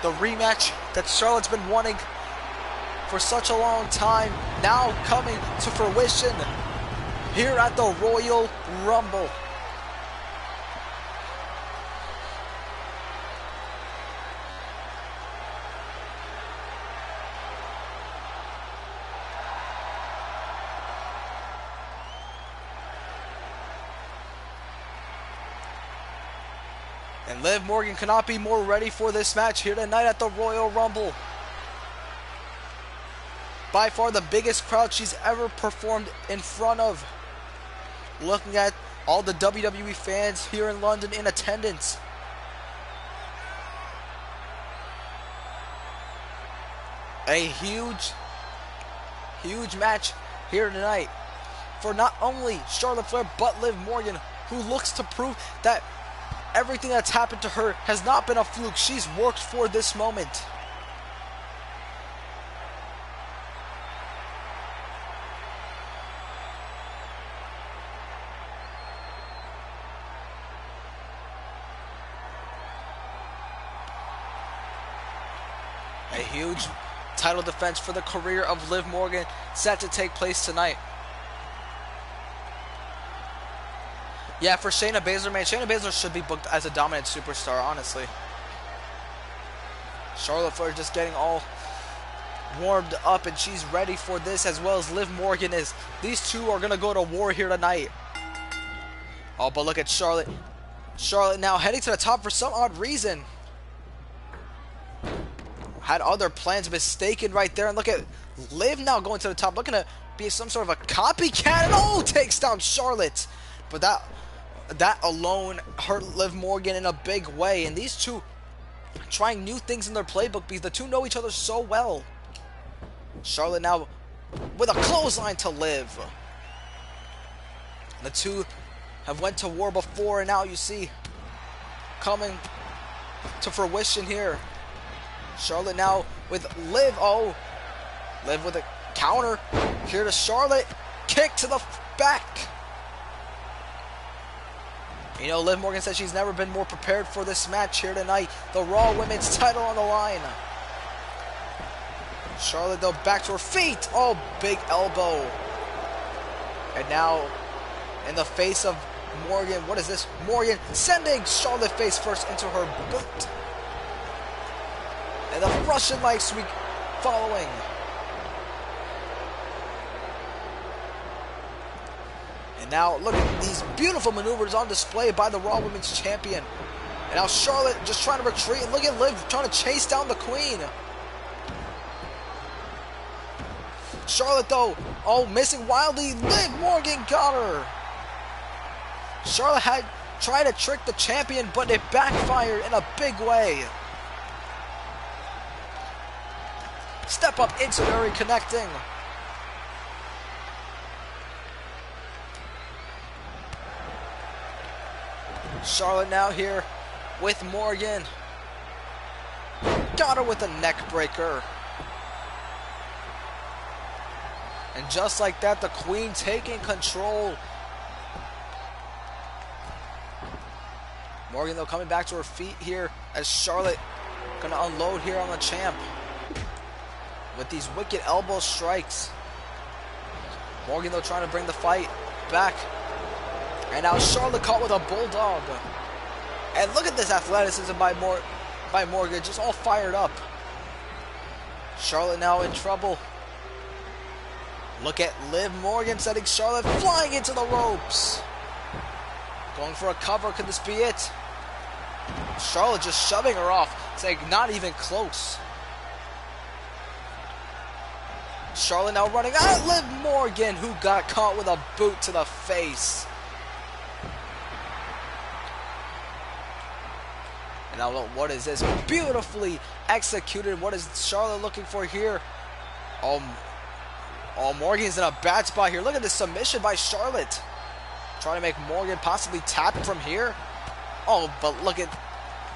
the rematch that Charlotte's been wanting for such a long time, now coming to fruition here at the Royal Rumble. And Liv Morgan cannot be more ready for this match here tonight at the Royal Rumble. By far the biggest crowd she's ever performed in front of. Looking at all the WWE fans here in London in attendance. A huge match here tonight for not only Charlotte Flair but Liv Morgan, who looks to prove that everything that's happened to her has not been a fluke. She's worked for this moment. A huge title defense for the career of Liv Morgan set to take place tonight. Yeah, for Shayna Baszler, man, Shayna Baszler should be booked as a dominant superstar, honestly. Charlotte Flair just getting all warmed up, and she's ready for this, as well as Liv Morgan is. These two are going to go to war here tonight. Oh, but look at Charlotte. Charlotte now heading to the top for some odd reason. Had other plans mistaken right there, and look at Liv now going to the top, looking to be some sort of a copycat, and oh, takes down Charlotte. But that that alone hurt Liv Morgan in a big way. And these two trying new things in their playbook because the two know each other so well. Charlotte now with a clothesline to Liv. The two have went to war before, and now you see coming to fruition here. Charlotte now with Liv. Oh, Liv with a counter here to Charlotte. Kick to the back. You know, Liv Morgan said she's never been more prepared for this match here tonight. The Raw Women's title on the line. Charlotte, though, back to her feet. Oh, big elbow. And now, in the face of Morgan, what is this? Morgan sending Charlotte face first into her boot. And the Russian leg sweep following. And now, look at these beautiful maneuvers on display by the Raw Women's Champion. And now Charlotte just trying to retreat. And look at Liv trying to chase down the Queen. Charlotte, though, oh, missing wildly. Liv Morgan got her. Charlotte had tried to trick the champion, but it backfired in a big way. Step up Incendiary connecting. Charlotte now here with Morgan. Got her with a neck breaker. And just like that, the Queen taking control. Morgan, though, coming back to her feet here as Charlotte gonna unload here on the champ with these wicked elbow strikes. Morgan, though, trying to bring the fight back. And now Charlotte caught with a bulldog. And look at this athleticism by Morgan, just all fired up. Charlotte now in trouble. Look at Liv Morgan setting Charlotte flying into the ropes. Going for a cover, could this be it? Charlotte just shoving her off, saying not even close. Charlotte now running at Liv Morgan, who got caught with a boot to the face. And now what is this? Beautifully executed. What is Charlotte looking for here? Oh, Morgan's in a bad spot here. Look at this submission by Charlotte. Trying to make Morgan possibly tap from here. Oh, but look at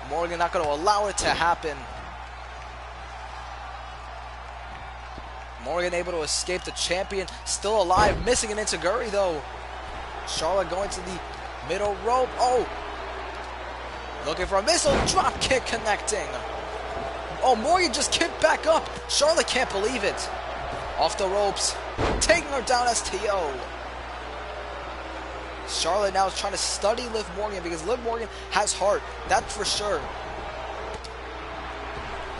Morgan not going to allow it to happen. Morgan able to escape the champion. Still alive. Missing an Intiguri, though. Charlotte going to the middle rope. Oh. Looking for a missile. Drop kick connecting. Oh, Morgan just kicked back up. Charlotte can't believe it. Off the ropes, taking her down STO. Charlotte now is trying to study Liv Morgan because Liv Morgan has heart, that's for sure.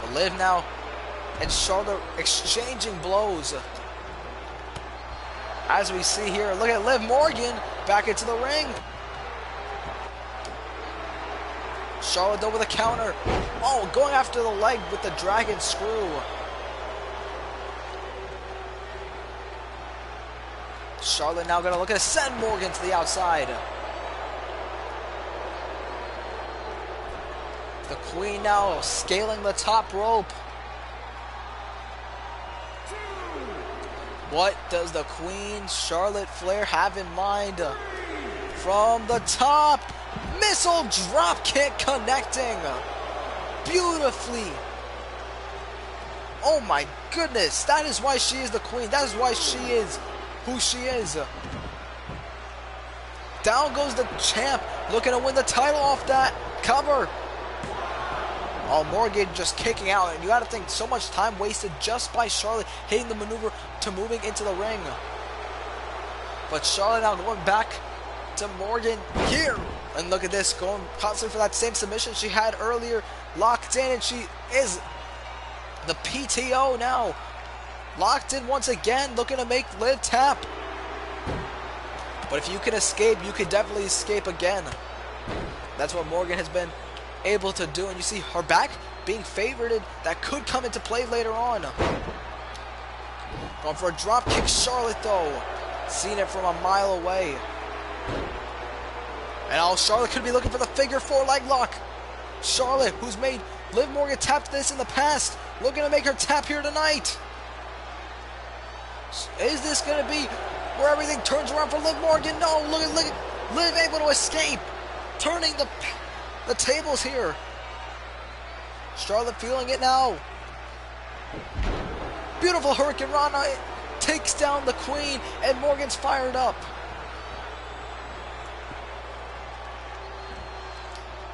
But Liv now and Charlotte exchanging blows. As we see here, look at Liv Morgan back into the ring. Charlotte though with a counter. Oh, going after the leg with the dragon screw. Charlotte now gonna look at send Morgan to the outside. The Queen now scaling the top rope. What does the Queen Charlotte Flair have in mind? From the top, missile drop kick connecting beautifully. Oh my goodness, that is why she is the Queen. That is why she is who she is. Down goes the champ, looking to win the title off that cover. Oh, Morgan just kicking out, and you got to think so much time wasted just by Charlotte hitting the maneuver to moving into the ring. But Charlotte now going back to Morgan here, and look at this, going constantly for that same submission she had earlier, locked in, and she is the PTO now. Locked in once again, looking to make Liv tap. But if you can escape, you can definitely escape again. That's what Morgan has been able to do. And you see her back being favored. That could come into play later on. Going for a drop kick, Charlotte though. Seeing it from a mile away. And now Charlotte could be looking for the figure 4 leg lock. Charlotte, who's made Liv Morgan tap this in the past, looking to make her tap here tonight. Is this going to be where everything turns around for Liv Morgan? No, look at Liv able to escape, turning the tables here. Charlotte feeling it now. Beautiful Hurricane Rana takes down the Queen, and Morgan's fired up.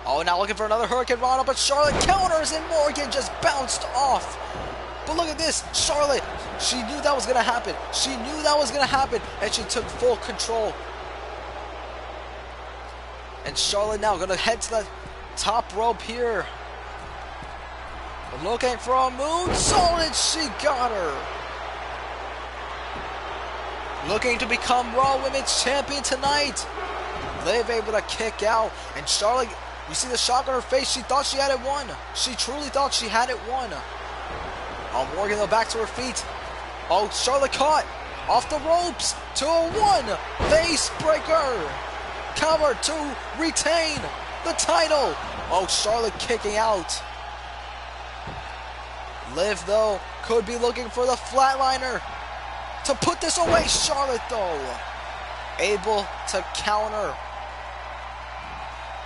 Oh, now looking for another Hurricane Rana, but Charlotte counters, and Morgan just bounced off. But look at this, Charlotte, she knew that was going to happen. She knew that was going to happen, and she took full control. And Charlotte now going to head to the top rope here. Looking for a moonsault, and she got her. Looking to become Raw Women's Champion tonight. Liv able to kick out, and Charlotte, you see the shock on her face. She thought she had it won. She truly thought she had it won. Oh, Morgan though back to her feet. Oh, Charlotte caught off the ropes to a 1 face breaker. Cover to retain the title. Oh, Charlotte kicking out. Liv though could be looking for the flatliner to put this away. Charlotte though able to counter.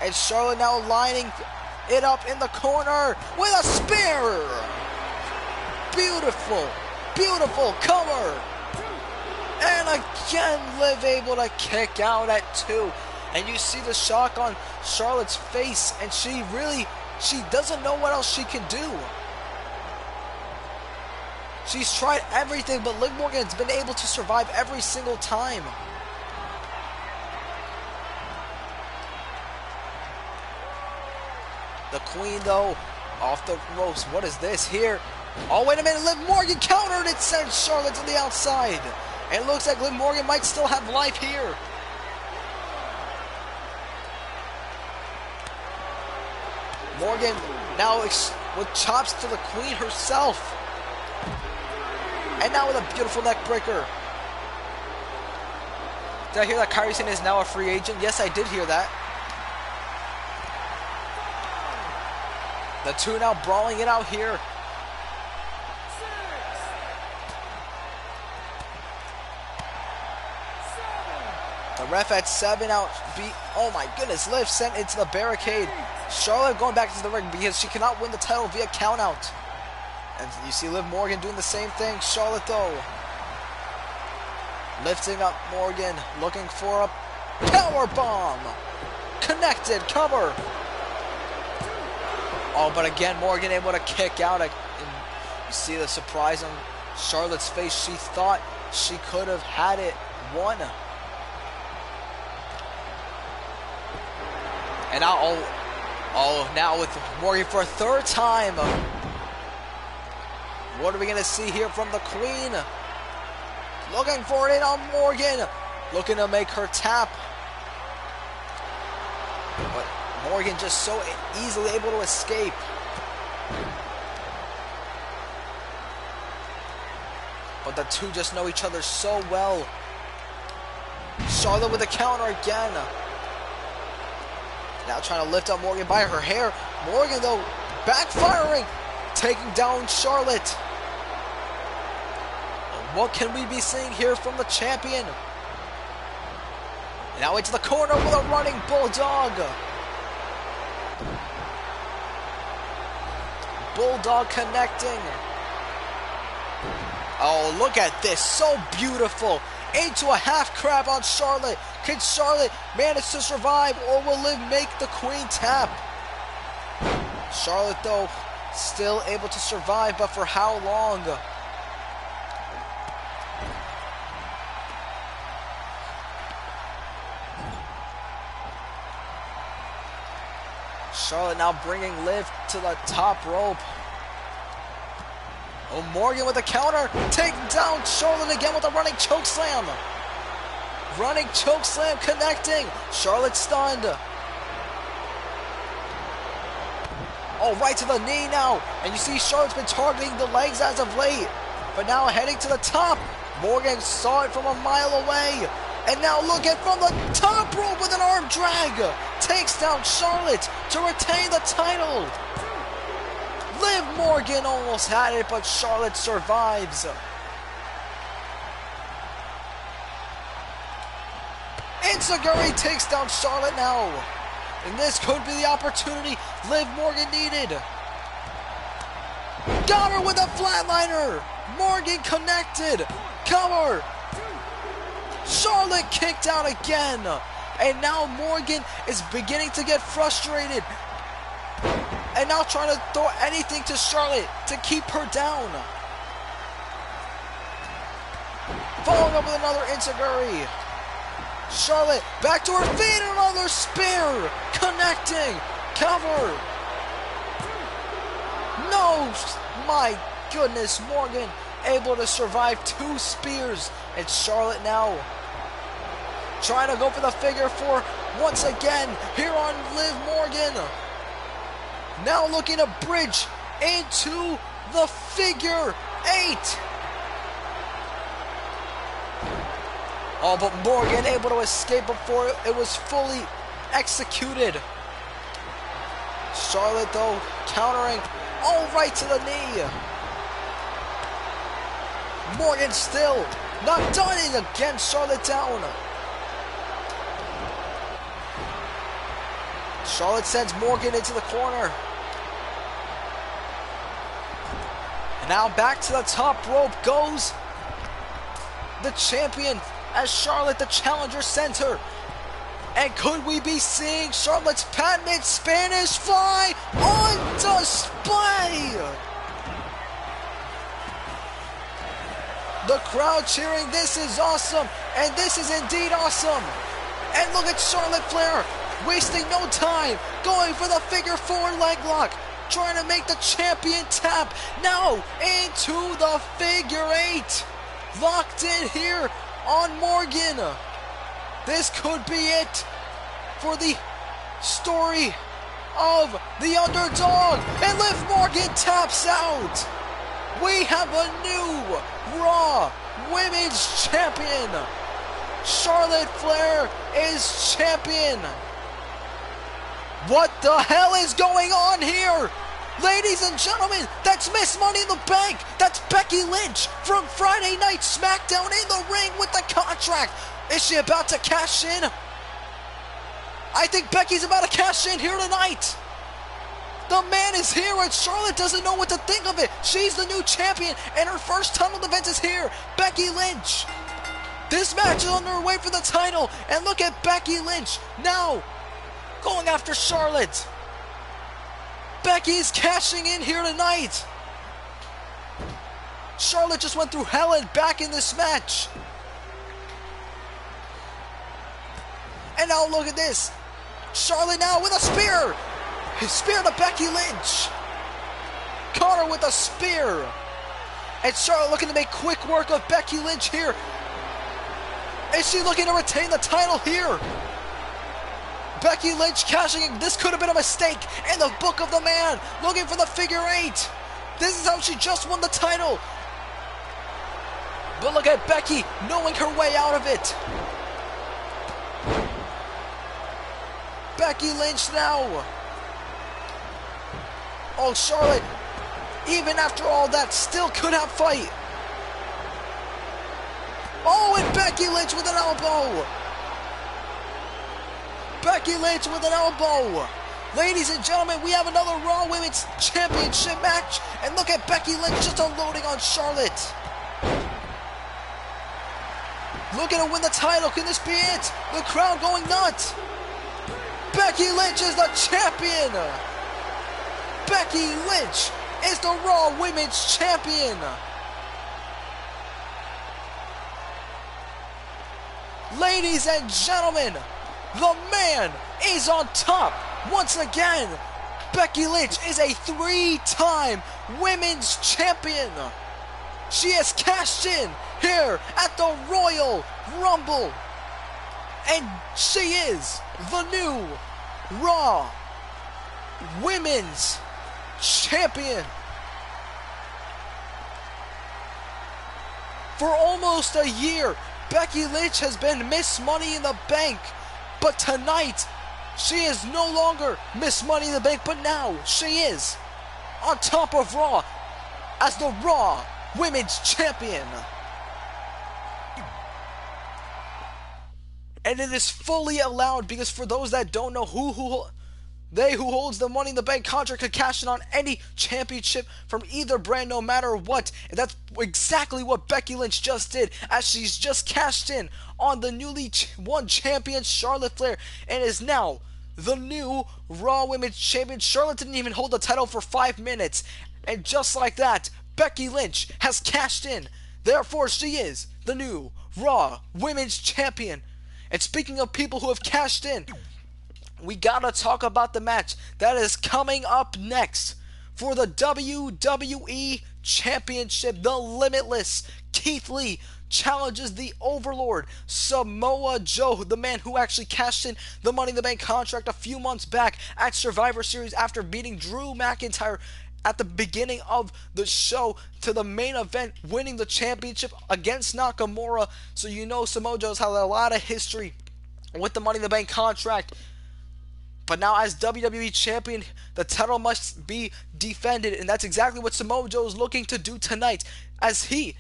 And Charlotte now lining it up in the corner with a spear. Beautiful, beautiful cover. And again, Liv able to kick out at 2. And you see the shock on Charlotte's face, and she doesn't know what else she can do. She's tried everything, but Liv Morgan's been able to survive every single time. The Queen, though, off the ropes. What is this here? Oh, wait a minute. Liv Morgan countered. It sent Charlotte to the outside. And it looks like Liv Morgan might still have life here. Morgan now with chops to the Queen herself. And now with a beautiful neck breaker. Did I hear that Kairi Sane is now a free agent? Yes, I did hear that. The two now brawling it out here. The ref at 7 out. Oh my goodness, Liv sent into the barricade. Charlotte going back to the ring because she cannot win the title via countout. And you see Liv Morgan doing the same thing. Charlotte though lifting up Morgan, looking for a power bomb. Connected cover. Oh, but again Morgan able to kick out. And you see the surprise on Charlotte's face. She thought she could have had it won. And now, now with Morgan for a 3rd time. What are we going to see here from the Queen? Looking for it on Morgan. Looking to make her tap. But Morgan just so easily able to escape. But the two just know each other so well. Charlotte with a counter again. Now trying to lift up Morgan by her hair. Morgan though backfiring, taking down Charlotte. What can we be seeing here from the champion? Now into the corner with a running bulldog. Bulldog connecting. Oh, look at this. So beautiful. Into a half crab on Charlotte. Can Charlotte manage to survive, or will Liv make the Queen tap? Charlotte, though, still able to survive, but for how long? Charlotte now bringing Liv to the top rope. Oh, Morgan with a counter, taking down Charlotte again with a running choke slam. Running choke slam connecting. Charlotte stunned. Oh, right to the knee now. And you see Charlotte's been targeting the legs as of late. But now heading to the top. Morgan saw it from a mile away. And now look at from the top rope with an arm drag. Takes down Charlotte to retain the title. Liv Morgan almost had it, but Charlotte survives. Enziguri takes down Charlotte now. And this could be the opportunity Liv Morgan needed. Got her with a flatliner. Morgan connected. Cover. Charlotte kicked out again. And now Morgan is beginning to get frustrated. And now trying to throw anything to Charlotte to keep her down. Following up with another Enziguri. Charlotte back to her feet, another spear. Connecting. Cover. No, my goodness, Morgan able to survive 2 spears. And Charlotte now trying to go for the figure 4 once again here on Liv Morgan. Now looking to bridge into the figure 8. Oh, but Morgan able to escape before it was fully executed. Charlotte though countering all right to the knee. Morgan still not done, and again Charlotte down. Charlotte sends Morgan into the corner. And now back to the top rope goes the champion as Charlotte, the challenger, sends her. And could we be seeing Charlotte's patented Spanish Fly on display? The crowd cheering, this is awesome, and this is indeed awesome. And look at Charlotte Flair, wasting no time, going for the figure 4 leg lock, trying to make the champion tap, now into the figure 8. Locked in here on Morgan. This could be it for the story of the underdog. And Liv Morgan taps out. We have a new Raw Women's Champion. Charlotte Flair is champion. What the hell is going on here? Ladies and gentlemen, that's Miss Money in the Bank. That's Becky Lynch from Friday Night SmackDown in the ring with the contract. Is she about to cash in? I think Becky's about to cash in here tonight. The man is here and Charlotte doesn't know what to think of it. She's the new champion and her first title defense is here. Becky Lynch. This match is underway for the title. And look at Becky Lynch now going after Charlotte. Becky's cashing in here tonight. Charlotte just went through hell and back in this match. And now look at this. Charlotte now with a spear. Spear to Becky Lynch. Caught her with a spear. And Charlotte looking to make quick work of Becky Lynch here. Is she looking to retain the title here? Becky Lynch cashing in. This could have been a mistake in the book of the man. Looking for the figure 8. This is how she just won the title. But look at Becky knowing her way out of it. Becky Lynch now. Oh, Charlotte, even after all that, still could have fight. Oh, and Becky Lynch with an elbow. Becky Lynch with an elbow. Ladies and gentlemen, we have another Raw Women's Championship match. And look at Becky Lynch just unloading on Charlotte. Looking to win the title. Can this be it? The crowd going nuts. Becky Lynch is the champion. Becky Lynch is the Raw Women's Champion. Ladies and gentlemen, the man is on top. Once again, Becky Lynch is a 3-time Women's Champion. She has cashed in here at the Royal Rumble. And she is the new Raw Women's Champion. For almost a year, Becky Lynch has been Miss Money in the Bank, but tonight she is no longer Miss Money in the Bank, but now she is on top of Raw as the Raw Women's Champion. And it is fully allowed, because for those that don't know, who holds the Money in the Bank contract could cash in on any championship from either brand, no matter what. And that's exactly what Becky Lynch just did, as she's just cashed in on the newly won champion Charlotte Flair, and is now the new Raw Women's Champion. Charlotte didn't even hold the title for 5 minutes, and just like that, Becky Lynch has cashed in. Therefore, she is the new Raw Women's Champion. And speaking of people who have cashed in, we gotta talk about the match that is coming up next for the WWE Championship. The Limitless Keith Lee challenges the Overlord Samoa Joe, the man who actually cashed in the Money in the Bank contract a few months back at Survivor Series after beating Drew McIntyre at the beginning of the show to the main event, winning the championship against Nakamura. So you know Samoa Joe's had a lot of history with the Money in the Bank contract. But now as WWE Champion, the title must be defended, and that's exactly what Samoa Joe is looking to do tonight, as he,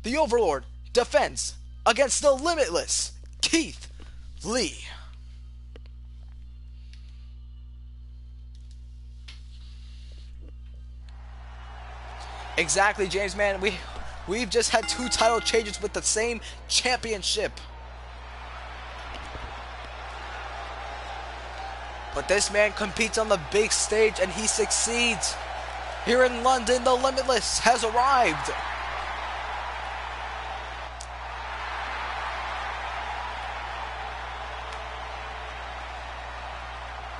the Overlord, defends against the Limitless Keith Lee. Exactly, James, man. We've just had 2 title changes with the same championship. But this man competes on the big stage and he succeeds. Here in London, the Limitless has arrived.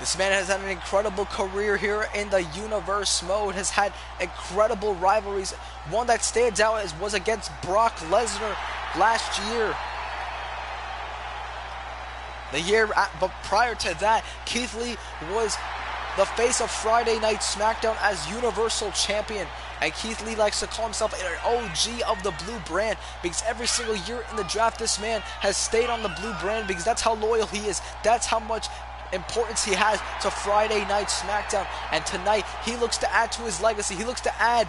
This man has had an incredible career here in the Universe mode, has had incredible rivalries. One that stands out was against Brock Lesnar last year. But prior to that, Keith Lee was the face of Friday Night SmackDown as Universal Champion. And Keith Lee likes to call himself an OG of the blue brand, because every single year in the draft, this man has stayed on the blue brand, because that's how loyal he is. That's how much importance he has to Friday Night SmackDown. And tonight, he looks to add to his legacy. He looks to add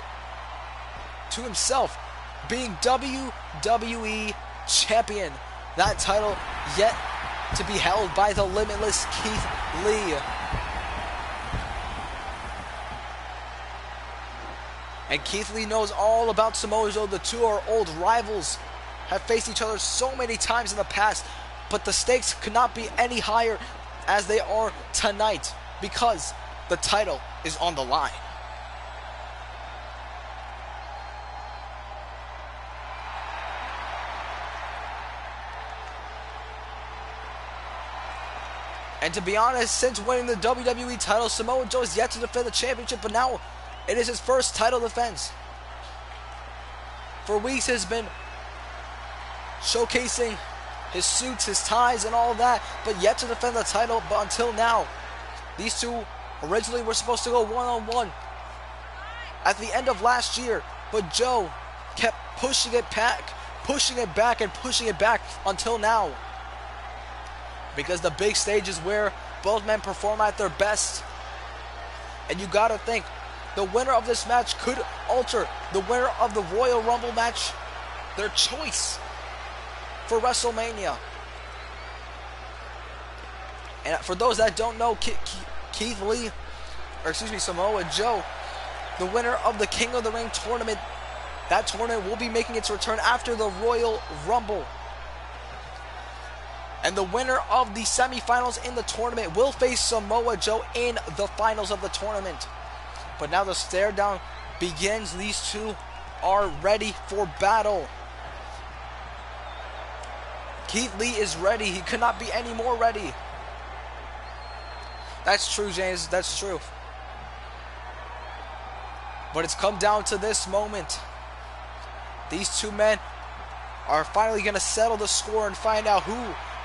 to himself being WWE Champion. That title yet to be held by the Limitless Keith Lee. And Keith Lee knows all about Samoa Joe. The two are old rivals, have faced each other so many times in the past, but the stakes could not be any higher as they are tonight, because the title is on the line. And to be honest, since winning the WWE title, Samoa Joe has yet to defend the championship, but now it is his first title defense. For weeks, he has been showcasing his suits, his ties, and all that, but yet to defend the title. But until now, these two originally were supposed to go one-on-one at the end of last year, but Joe kept pushing it back, until now. Because the big stage is where both men perform at their best. And you gotta think, the winner of this match could alter the winner of the Royal Rumble match, their choice for WrestleMania. And for those that don't know, Keith Lee, Samoa Joe, the winner of the King of the Ring tournament, that tournament will be making its return after the Royal Rumble. And the winner of the semifinals in the tournament will face Samoa Joe in the finals of the tournament. But now the stare down begins. These two are ready for battle. Keith Lee is ready. He could not be any more ready. That's true, James. That's true. But it's come down to this moment. These two men are finally going to settle the score and find out who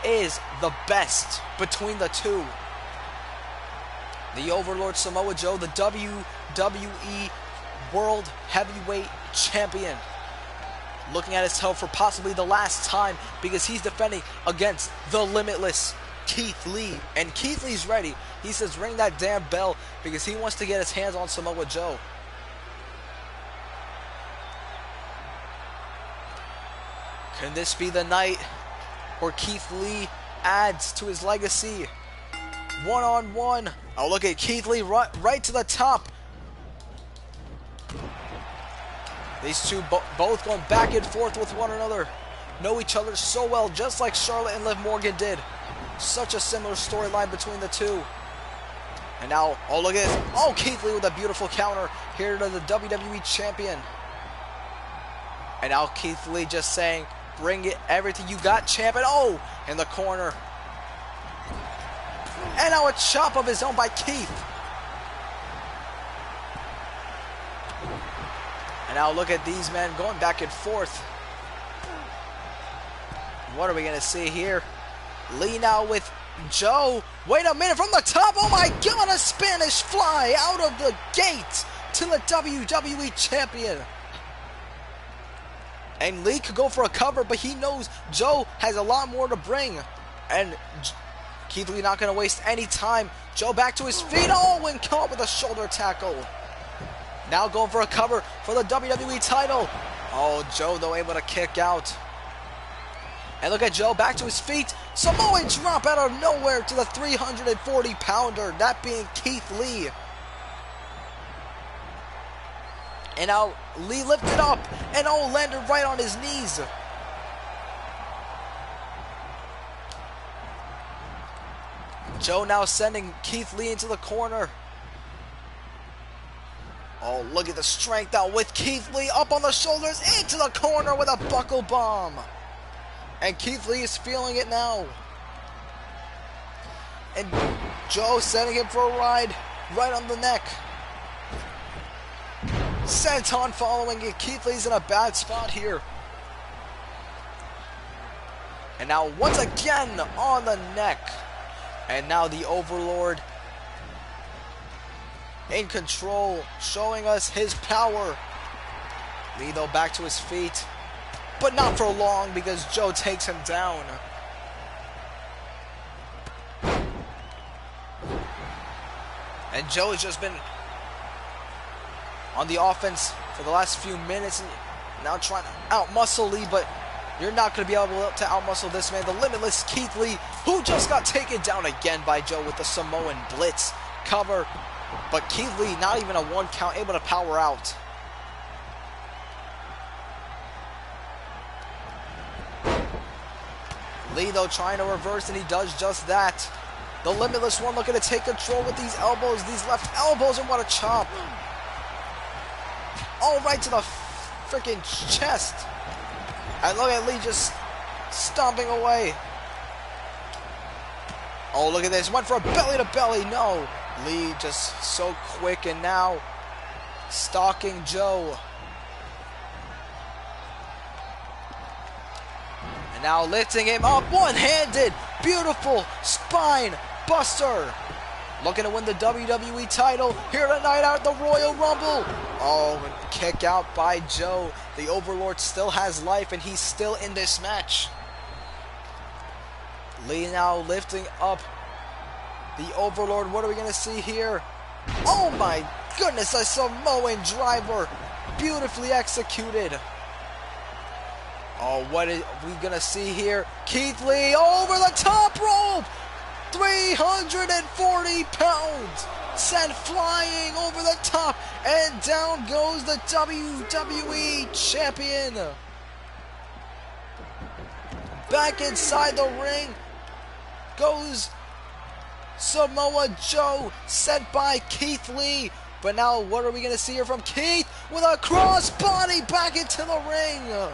is the best between the two. The Overlord Samoa Joe, the WWE World Heavyweight Champion, looking at his health for possibly the last time because he's defending against the limitless Keith Lee. And Keith Lee's ready. He says ring that damn bell because he wants to get his hands on Samoa Joe. Can this be the night where Keith Lee adds to his legacy? One-on-one. Oh, look at Keith Lee right to the top. These two both going back and forth with one another. Know each other so well, just like Charlotte and Liv Morgan did. Such a similar storyline between the two. And now, oh, look at this. Oh, Keith Lee with a beautiful counter here to the WWE Champion. And now Keith Lee just saying, bring it, everything you got, champ. And oh, in the corner. And now a chop of his own by Keith. And now look at these men going back and forth. What are we going to see here? Lee now with Joe. Wait a minute, from the top. Oh my God, a Spanish fly out of the gate to the WWE Champion. And Lee could go for a cover, but he knows Joe has a lot more to bring. And Keith Lee not going to waste any time. Joe back to his feet. Oh, and caught with a shoulder tackle. Now going for a cover for the WWE title. Oh, Joe though able to kick out. And look at Joe back to his feet. Samoan drop out of nowhere to the 340-pounder. That being Keith Lee. And now Lee lifted up and oh, landed right on his knees. Joe now sending Keith Lee into the corner. Oh, look at the strength out with Keith Lee up on the shoulders into the corner with a buckle bomb. And Keith Lee is feeling it now. And Joe sending him for a ride right on the neck. Senton following it. Keith Lee's in a bad spot here. And now once again on the neck. And now the Overlord in control, showing us his power. Lee though back to his feet, but not for long because Joe takes him down. And Joe has just been on the offense for the last few minutes and now trying to out-muscle Lee, but you're not going to be able to out-muscle this man, the limitless Keith Lee, who just got taken down again by Joe with the Samoan Blitz cover. But Keith Lee, not even a one count, able to power out. Lee, though, trying to reverse, and he does just that. The Limitless One looking to take control with these elbows, these left elbows, and what a chop. All right to the freaking chest. And look at Lee just stomping away. Oh, look at this. Went for a belly to belly. No. Lee just so quick and now stalking Joe. And now lifting him up one-handed. Beautiful spine buster. Looking to win the WWE title here tonight at the Royal Rumble. Oh, kick out by Joe. The Overlord still has life and he's still in this match. Lee now lifting up the Overlord. What are we going to see here? Oh my goodness, a Samoan driver. Beautifully executed. Oh, what are we going to see here? Keith Lee over the top rope. 340 pounds. Sent flying over the top. And down goes the WWE Champion. Back inside the ring goes Samoa Joe, sent by Keith Lee. But now what are we going to see here from Keith? With a crossbody back into the ring.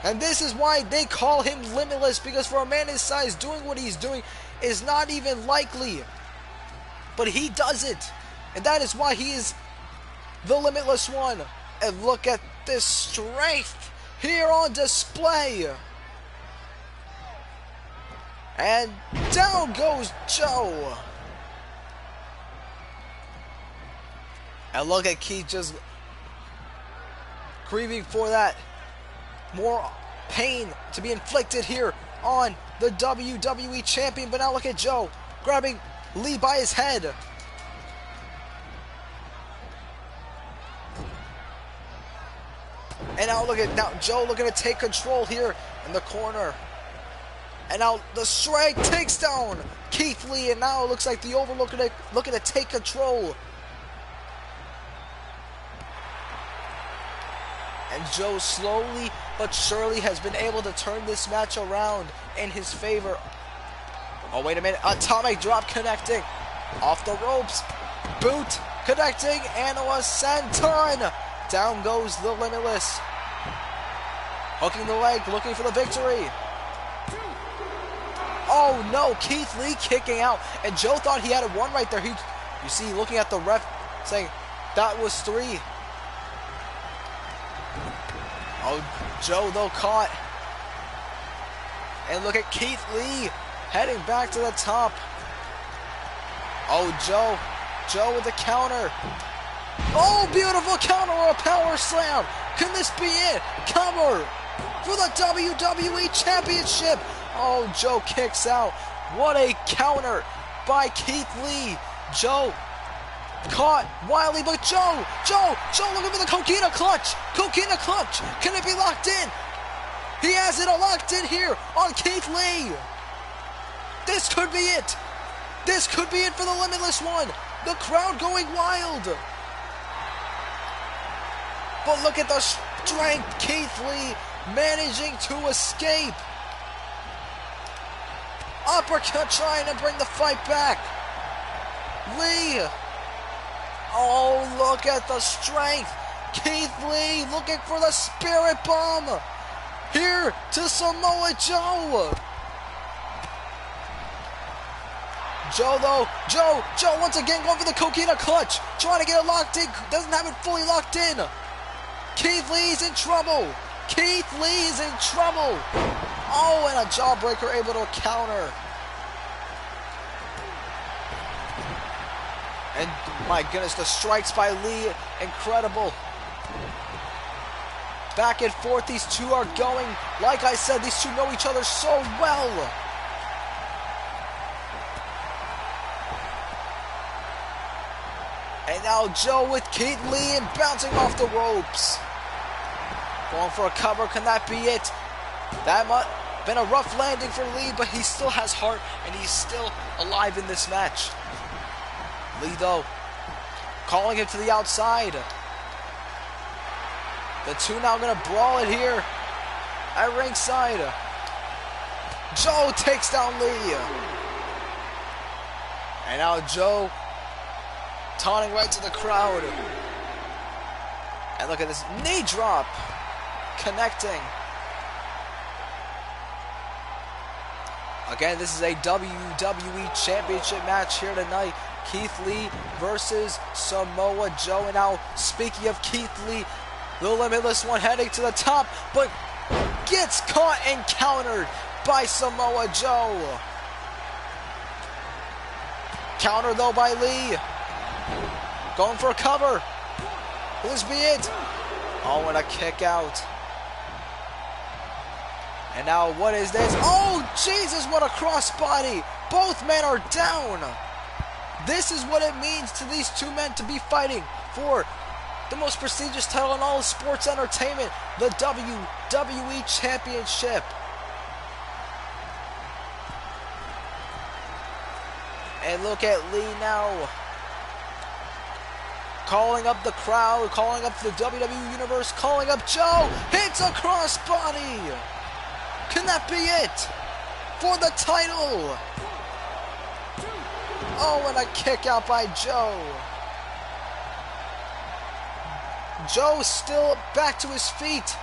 And this is why they call him Limitless, because for a man his size, doing what he's doing is not even likely. But he does it. And that is why he is the Limitless One. And look at this strength here on display. And down goes Joe. And look at Keith just grieving for that more pain to be inflicted here on the WWE Champion. But now look at Joe grabbing Lee by his head. And now look at Joe looking to take control here in the corner. And now the strike takes down Keith Lee, and now it looks like the Overlord looking to take control. And Joe slowly but surely has been able to turn this match around in his favor. Oh, wait a minute. Atomic drop connecting. Off the ropes. Boot connecting. And a senton. Down goes the Limitless. Hooking the leg, looking for the victory. Oh no, Keith Lee kicking out. And Joe thought he had a 1 right there. You see, looking at the ref saying that was 3. Oh, Joe though caught. And look at Keith Lee heading back to the top. Oh, Joe with the counter. Oh, beautiful counter or a power slam. Can this be it? Cover for the WWE Championship. Oh, Joe kicks out. What a counter by Keith Lee. Joe caught wildly, but Joe looking for the Coquina clutch. Coquina clutch. Can it be locked in? He has it locked in here on Keith Lee. This could be it. This could be it for the Limitless one. The crowd going wild. But look at the strength. Keith Lee managing to escape. Uppercut trying to bring the fight back. Lee. Oh, look at the strength. Keith Lee looking for the spirit bomb. Here to Samoa Joe. Joe once again going for the Coquina clutch. Trying to get it locked in. Doesn't have it fully locked in. Keith Lee's in trouble. Keith Lee's in trouble. Oh, and a jawbreaker able to counter. And my goodness, the strikes by Lee, incredible. Back and forth, these two are going. Like I said, these two know each other so well. And now Joe with Keith Lee and bouncing off the ropes. Going for a cover, can that be it? That might have been a rough landing for Lee, but he still has heart and he's still alive in this match. Lee though, calling him to the outside. The two now gonna brawl it here at ringside. Joe takes down Lee. And now Joe taunting right to the crowd. And look at this knee drop. Connecting. Again, this is a WWE Championship match here tonight. Keith Lee versus Samoa Joe. And now, speaking of Keith Lee, the Limitless one heading to the top, but gets caught and countered by Samoa Joe. Counter though by Lee. Going for a cover. Will this be it? Oh, and a kick out. And now what is this? Oh, Jesus, what a crossbody. Both men are down. This is what it means to these two men to be fighting for the most prestigious title in all of sports entertainment, the WWE Championship. And look at Lee now. Calling up the crowd, calling up the WWE Universe, calling up Joe. Hits a crossbody. Can that be it for the title? Oh, and a kick out by Joe. Joe still back to his feet.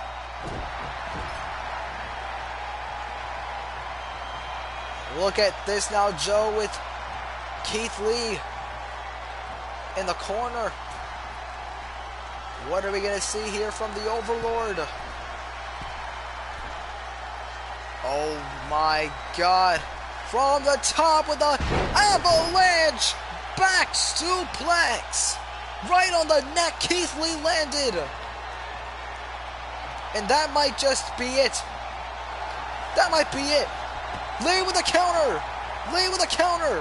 Look at this now, Joe with Keith Lee in the corner. What are we going to see here from the Overlord? Oh my God. From the top with the avalanche back suplex. Right on the neck, Keith Lee landed. And that might just be it. That might be it. Lee with a counter. Lee with a counter.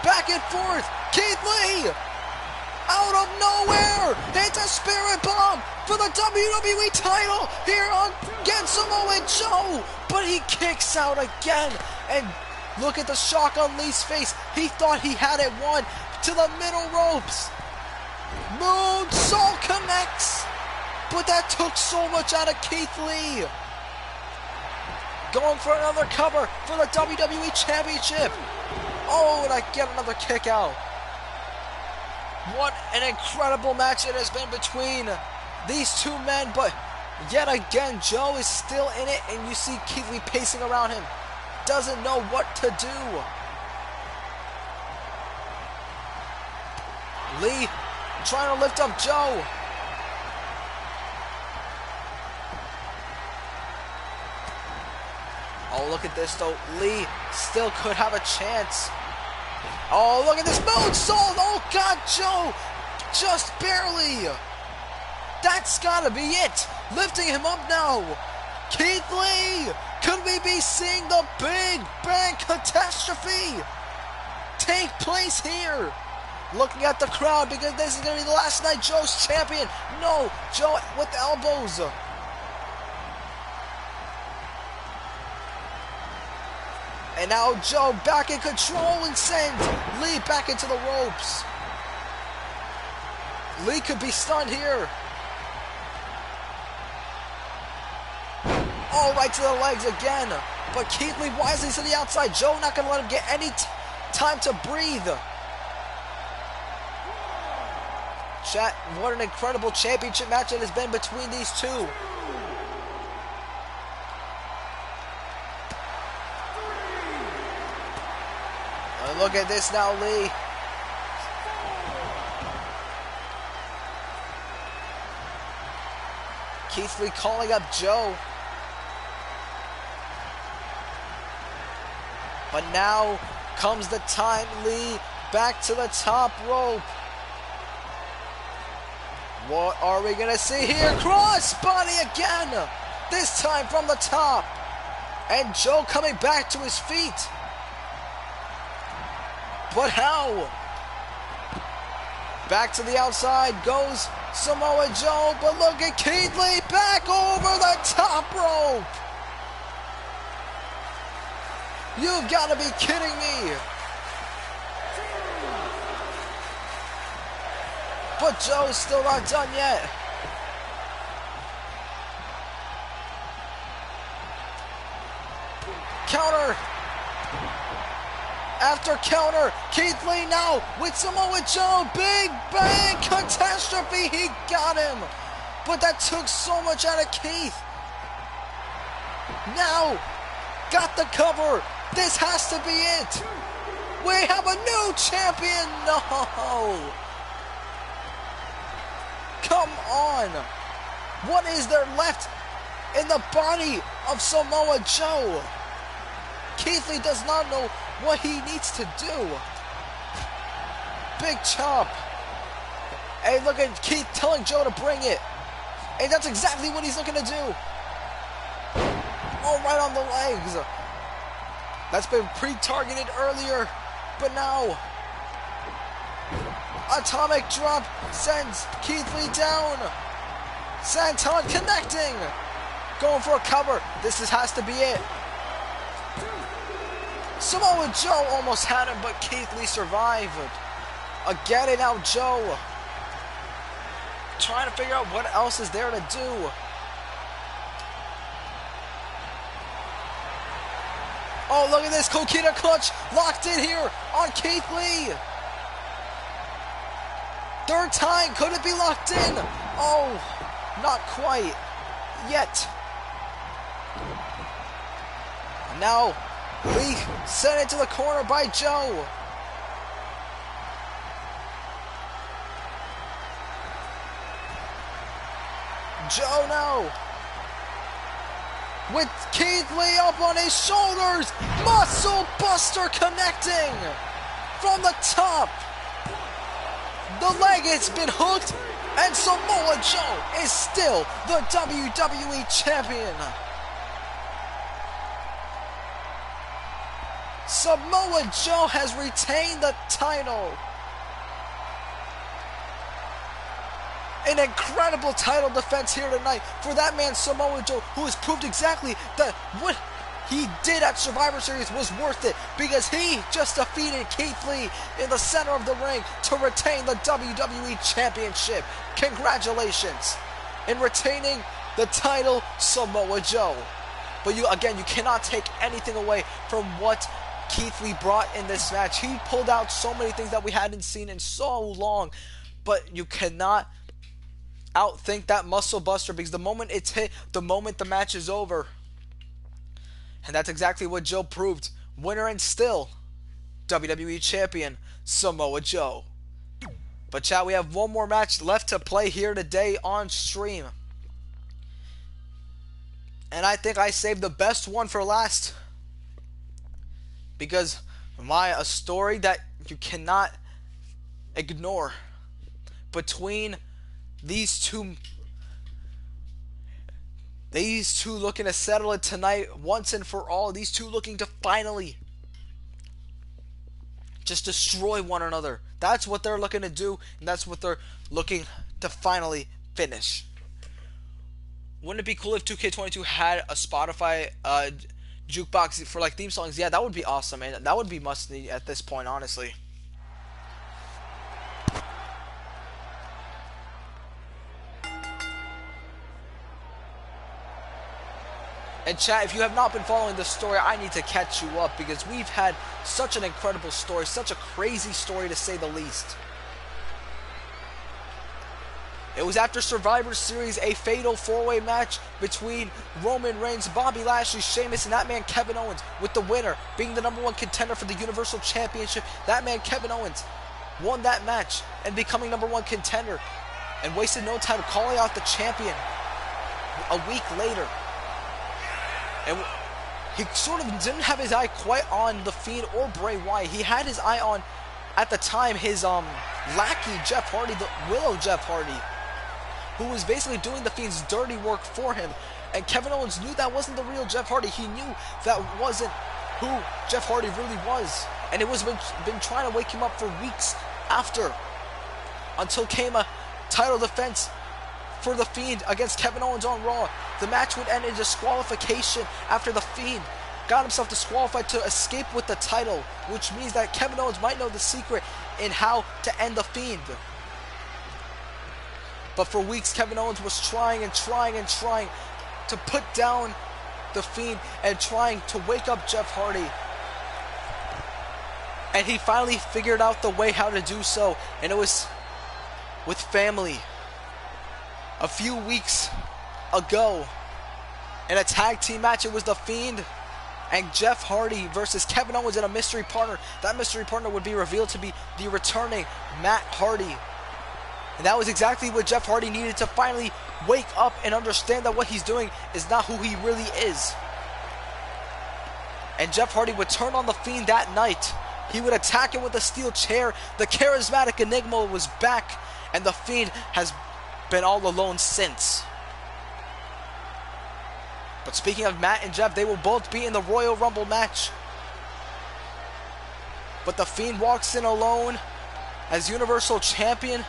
Back and forth. Keith Lee. Out of nowhere. It's a spirit bomb for the WWE title here against Samoa Joe. But he kicks out again. And look at the shock on Lee's face. He thought he had it won. To the middle ropes. Moonsault connects. But that took so much out of Keith Lee. Going for another cover for the WWE Championship. Oh, and I get another kick out. What an incredible match it has been between these two men. But yet again, Joe is still in it. And you see Keith Lee pacing around him. Doesn't know what to do. Lee trying to lift up Joe. Oh, look at this though. Lee still could have a chance. Oh, look at this moonsault. Oh, God, Joe. Just barely. That's got to be it. Lifting him up now. Keith Lee. Could we be seeing the Big Bang catastrophe take place here? Looking at the crowd because this is going to be the last night Joe's champion. No, Joe with the elbows. And now Joe back in control and sends Lee back into the ropes. Lee could be stunned here. Oh, right to the legs again. But Keith Lee wisely to the outside. Joe not going to let him get any time to breathe. Chat, what an incredible championship match it has been between these two. And look at this now, Lee. Keith Lee calling up Joe. But now comes the time, Lee back to the top rope. What are we going to see here? Cross body again. This time from the top. And Joe coming back to his feet. But how? Back to the outside goes Samoa Joe. But look at Keith Lee back over the top rope. You've got to be kidding me. But Joe's still not done yet. Counter. After counter, Keith Lee now with Samoa Joe. Big Bang catastrophe. He got him. But that took so much out of Keith. Now, got the cover. This has to be it. We have a new champion. No. Come on. What is there left in the body of Samoa Joe? Keith Lee does not know what he needs to do. Big chop. Hey, look at Keith telling Joe to bring it. And that's exactly what he's looking to do. Oh, right on the legs. That's been pre-targeted earlier. But now, atomic drop sends Keith Lee down. Santon connecting. Going for a cover. This has to be it. Samoa Joe almost had him, but Keith Lee survived. Again, and now Joe trying to figure out what else is there to do. Oh, look at this. Coquina clutch locked in here on Keith Lee. Third time. Could it be locked in? Oh, not quite yet. Now, Lee sent it to the corner by Joe. Joe now with Keith Lee up on his shoulders. Muscle Buster connecting from the top. The leg has been hooked, and Samoa Joe is still the WWE Champion. Samoa Joe has retained the title. An incredible title defense here tonight for that man Samoa Joe, who has proved exactly that what he did at Survivor Series was worth it, because he just defeated Keith Lee in the center of the ring to retain the WWE Championship. Congratulations in retaining the title, Samoa Joe. But you cannot take anything away from what Keith Lee brought in this match. He pulled out so many things that we hadn't seen in so long, but you cannot outthink that muscle buster, because the moment it's hit, the moment the match is over. And that's exactly what Joe proved. Winner and still WWE Champion, Samoa Joe. But chat, we have one more match left to play here today on stream. And I think I saved the best one for last, because a story that you cannot ignore between these two looking to settle it tonight once and for all. These two looking to finally just destroy one another. That's what they're looking to do, and that's what they're looking to finally finish. Wouldn't it be cool if 2K20 had a Spotify jukebox for like theme songs? Yeah, that would be awesome, and that would be must need at this point, honestly. And chat, if you have not been following the story, I need to catch you up, because we've had such an incredible story, such a crazy story to say the least. It was after Survivor Series, a fatal four-way match between Roman Reigns, Bobby Lashley, Sheamus, and that man Kevin Owens, with the winner being the #1 contender for the Universal Championship. That man Kevin Owens won that match and becoming #1 contender, and wasted no time calling out the champion a week later. And he sort of didn't have his eye quite on The Fiend or Bray Wyatt. He had his eye on, at the time, his lackey, Jeff Hardy, the Willow Jeff Hardy, who was basically doing The Fiend's dirty work for him. And Kevin Owens knew that wasn't the real Jeff Hardy. He knew that wasn't who Jeff Hardy really was. And it was been trying to wake him up for weeks after, until came a title defense for The Fiend against Kevin Owens on Raw. The match would end in disqualification after The Fiend got himself disqualified to escape with the title, which means that Kevin Owens might know the secret in how to end The Fiend. But for weeks, Kevin Owens was trying to put down The Fiend and trying to wake up Jeff Hardy. And he finally figured out the way how to do so, and it was with family. A few weeks ago, in a tag team match, it was The Fiend and Jeff Hardy versus Kevin Owens and a mystery partner. That mystery partner would be revealed to be the returning Matt Hardy. And that was exactly what Jeff Hardy needed to finally wake up and understand that what he's doing is not who he really is. And Jeff Hardy would turn on The Fiend that night. He would attack him with a steel chair. The charismatic Enigma was back, and The Fiend has been all alone since. But speaking of Matt and Jeff, they will both be in the Royal Rumble match. But The Fiend walks in alone as Universal Champion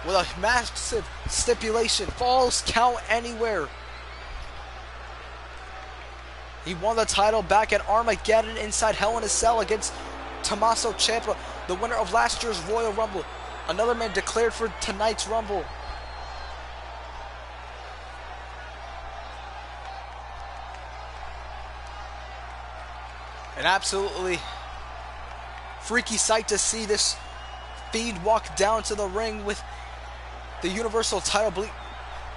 with a massive stipulation: Falls Count Anywhere. He won the title back at Armageddon inside Hell in a Cell against Tommaso Ciampa, the winner of last year's Royal Rumble. Another man declared for tonight's Rumble. An absolutely freaky sight to see this Fiend walk down to the ring with the Universal title.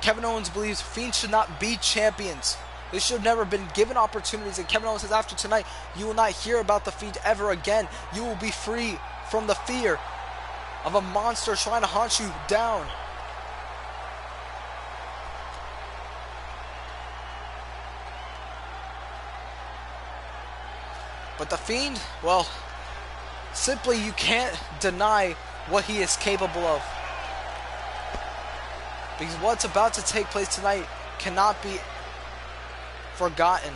Kevin Owens believes Fiend should not be champions. They should have never been given opportunities. And Kevin Owens says, after tonight, you will not hear about the Fiend ever again. You will be free from the fear of a monster trying to hunt you down. But the Fiend, well, simply you can't deny what he is capable of. Because what's about to take place tonight cannot be forgotten.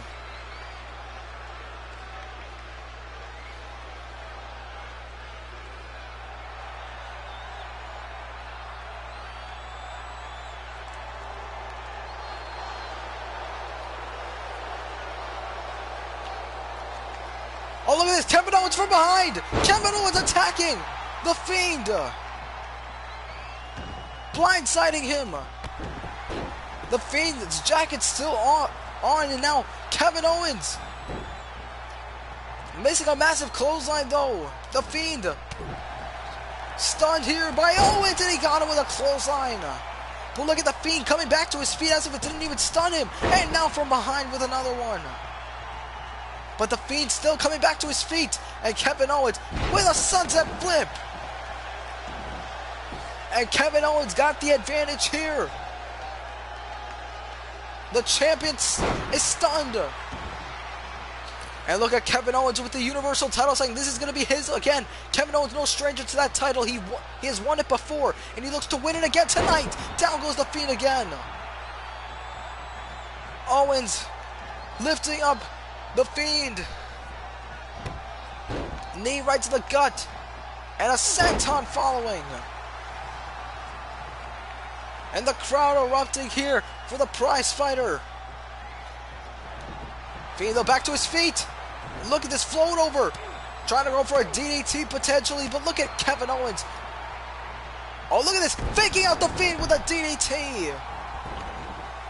Oh, look at this. Kevin Owens from behind. Kevin Owens attacking The Fiend. Blindsiding him. The Fiend's jacket's still on, and now Kevin Owens missing a massive clothesline though. The Fiend stunned here by Owens, and he got him with a clothesline. But look at The Fiend coming back to his feet as if it didn't even stun him, and now from behind with another one. But The Fiend still coming back to his feet, and Kevin Owens with a sunset flip. And Kevin Owens got the advantage here. The champion is stunned. And look at Kevin Owens with the Universal title saying this is going to be his again. Kevin Owens no stranger to that title. He has won it before, and he looks to win it again tonight. Down goes The Fiend again. Owens lifting up The Fiend. Knee right to the gut. And a senton following. And the crowd erupting here for the prize fighter. Fiend though back to his feet. Look at this float over. Trying to go for a DDT potentially, but look at Kevin Owens. Oh, look at this. Faking out The Fiend with a DDT.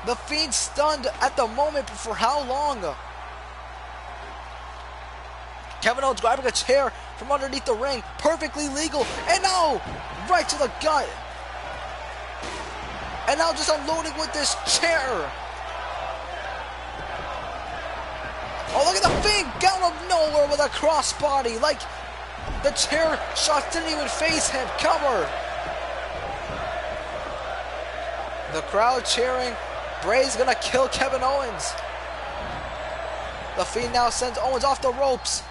The Fiend stunned at the moment, but for how long? Kevin Owens grabbing a chair from underneath the ring. Perfectly legal. And now, right to the gut. And now just unloading with this chair. Oh, look at The Fiend out of nowhere with a crossbody. Like the chair shots didn't even face him. Cover. The crowd cheering. Bray's gonna kill Kevin Owens. The Fiend now sends Owens off the ropes.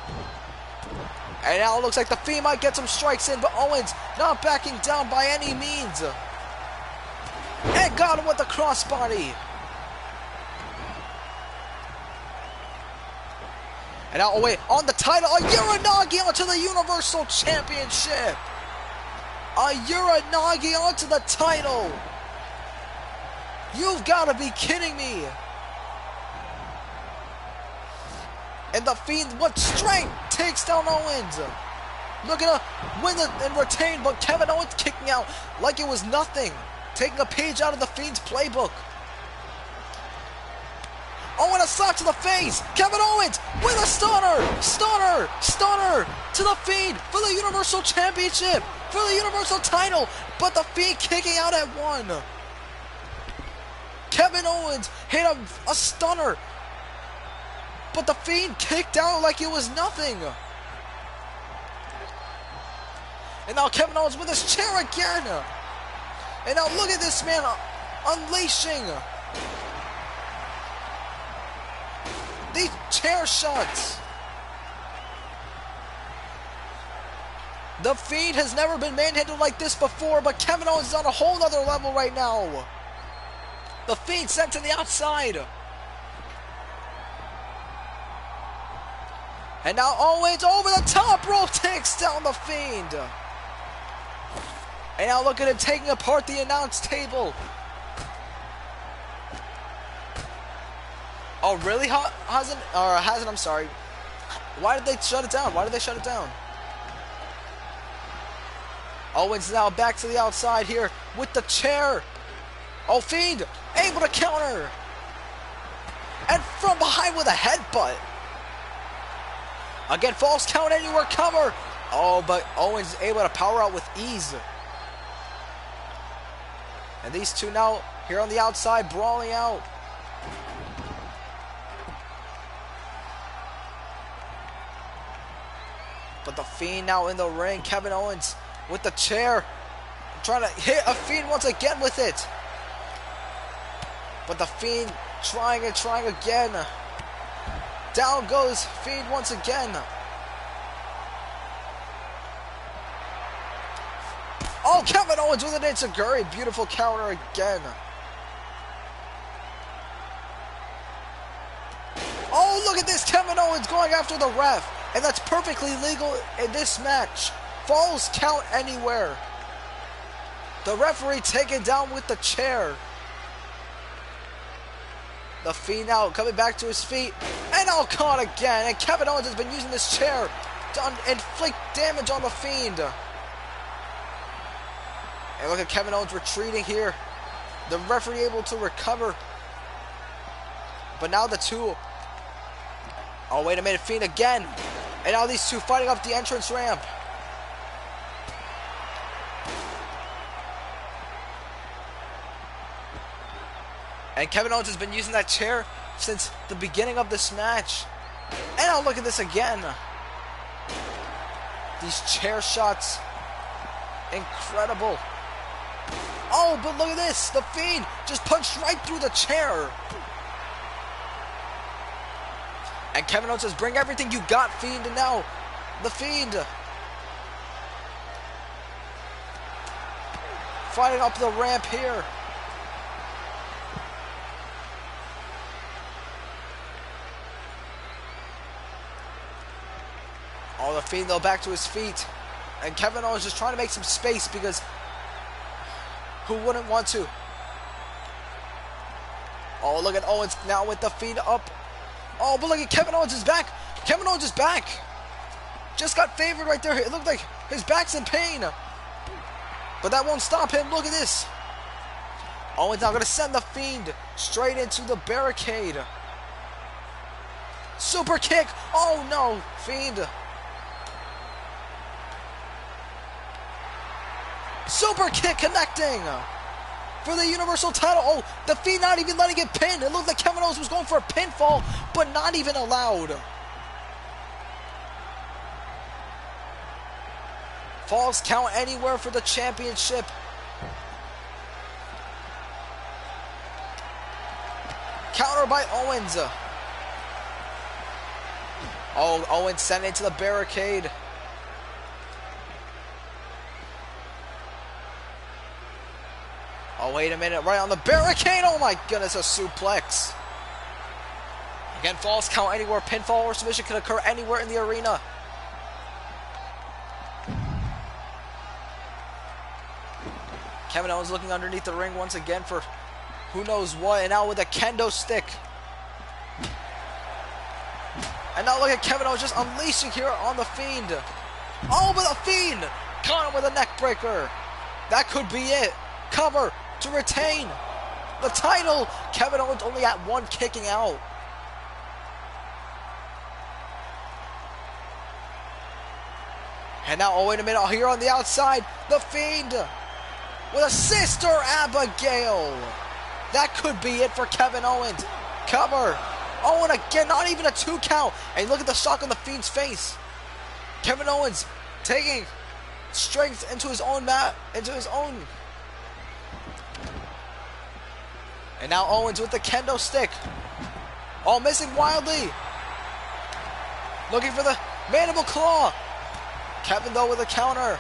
And now it looks like The Fiend might get some strikes in, but Owens not backing down by any means. And got him with the crossbody. And now, oh wait, on the title, a Uranagi onto the Universal Championship. A Uranagi onto the title. You've got to be kidding me. And The Fiend, what strength, takes down Owens. Looking to win and retain, but Kevin Owens kicking out like it was nothing. Taking a page out of The Fiend's playbook. Oh, and a sock to the face. Kevin Owens with a stunner. Stunner to The Fiend for the Universal Championship, for the Universal title. But The Fiend kicking out at one. Kevin Owens hit a stunner. But The Fiend kicked out like it was nothing. And now Kevin Owens with his chair again. And now look at this man unleashing these chair shots. The Fiend has never been manhandled like this before, but Kevin Owens is on a whole other level right now. The Fiend sent to the outside. And now Owens over the top rope takes down The Fiend. And now look at him taking apart the announce table. Oh, really? Hasn't, I'm sorry. Why did they shut it down? Owens now back to the outside here with the chair. Oh, Fiend able to counter. And from behind with a headbutt. Again, false count anywhere cover. Oh, but Owens able to power out with ease. And these two now here on the outside brawling out. But The Fiend now in the ring. Kevin Owens with the chair. Trying to hit a Fiend once again with it. But The Fiend trying again. Down goes Fiend once again. Oh, Kevin Owens with an enziguri. Beautiful counter again. Oh, look at this. Kevin Owens going after the ref. And that's perfectly legal in this match. Falls count anywhere. The referee taken down with the chair. The Fiend now coming back to his feet. And now caught again. And Kevin Owens has been using this chair to inflict damage on the Fiend. And look at Kevin Owens retreating here. The referee able to recover. But now the two... Oh, wait a minute. Fiend again. And now these two fighting up the entrance ramp. And Kevin Owens has been using that chair since the beginning of this match. And now look at this again. These chair shots. Incredible. Oh, but look at this. The Fiend just punched right through the chair. And Kevin Owens says, bring everything you got, Fiend. And now, the Fiend. Fighting up the ramp here. Oh, the Fiend, though, back to his feet. And Kevin Owens just trying to make some space because who wouldn't want to? Oh, look at Owens now with the Fiend up. Oh, but look at Kevin Owens is back. Kevin Owens is back. Just got favored right there. It looked like his back's in pain. But that won't stop him. Look at this. Owens now going to send the Fiend straight into the barricade. Super kick. Oh, no. Fiend. Super kick connecting for the Universal title. Oh, the Fiend not even letting it pin. It looked like Kevin Owens was going for a pinfall, but not even allowed. Falls count anywhere for the championship. Counter by Owens. Oh, Owens sent into the barricade. Oh, wait a minute. Right on the barricade. Oh, my goodness. A suplex. Again, falls count anywhere. Pinfall or submission can occur anywhere in the arena. Kevin Owens looking underneath the ring once again for who knows what. And now with a kendo stick. And now look at Kevin Owens just unleashing here on the Fiend. Oh, but the Fiend caught him with a neck breaker. That could be it. Cover to retain the title. Kevin Owens only at one kicking out. And now, oh wait a minute, here on the outside, the Fiend with a Sister Abigail. That could be it for Kevin Owens. Cover. Oh, and again, not even a 2 count. And look at the shock on the Fiend's face. Kevin Owens taking strength into his own And now Owens with the kendo stick. Oh, missing wildly. Looking for the mandible claw. Kevin, though, with a counter.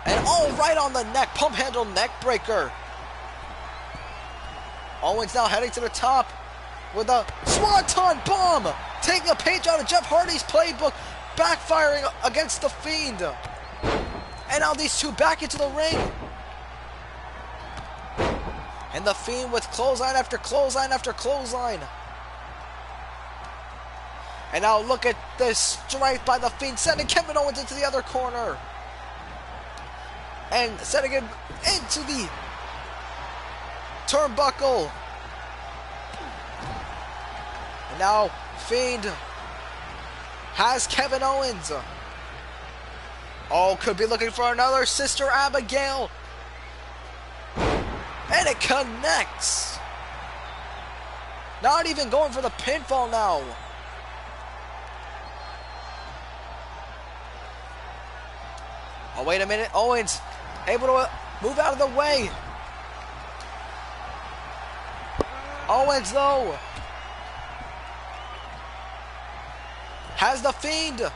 And oh, right on the neck. Pump handle neck breaker. Owens now heading to the top with a Swanton bomb. Taking a page out of Jeff Hardy's playbook. Backfiring against the Fiend. And now these two back into the ring. And the Fiend with clothesline after clothesline after clothesline. And now look at this strike by the Fiend, sending Kevin Owens into the other corner. And sending him into the turnbuckle. And now Fiend has Kevin Owens. Oh, could be looking for another Sister Abigail. And it connects. Not even going for the pinfall now. Oh, wait a minute. Owens able to move out of the way. Owens, though, has the Fiend.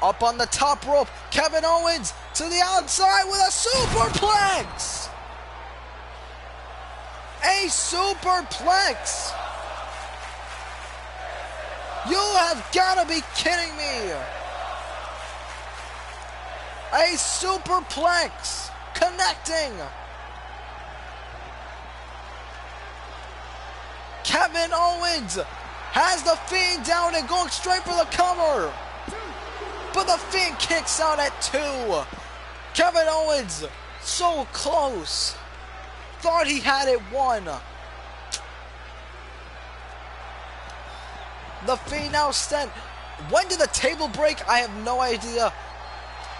Up on the top rope, Kevin Owens to the outside with a superplex. A superplex. You have got to be kidding me. A superplex connecting. Kevin Owens has the Fiend down and going straight for the cover. But the Fiend kicks out at 2. Kevin Owens so close. Thought he had it won. The Fiend now sent. When did the table break? I have no idea.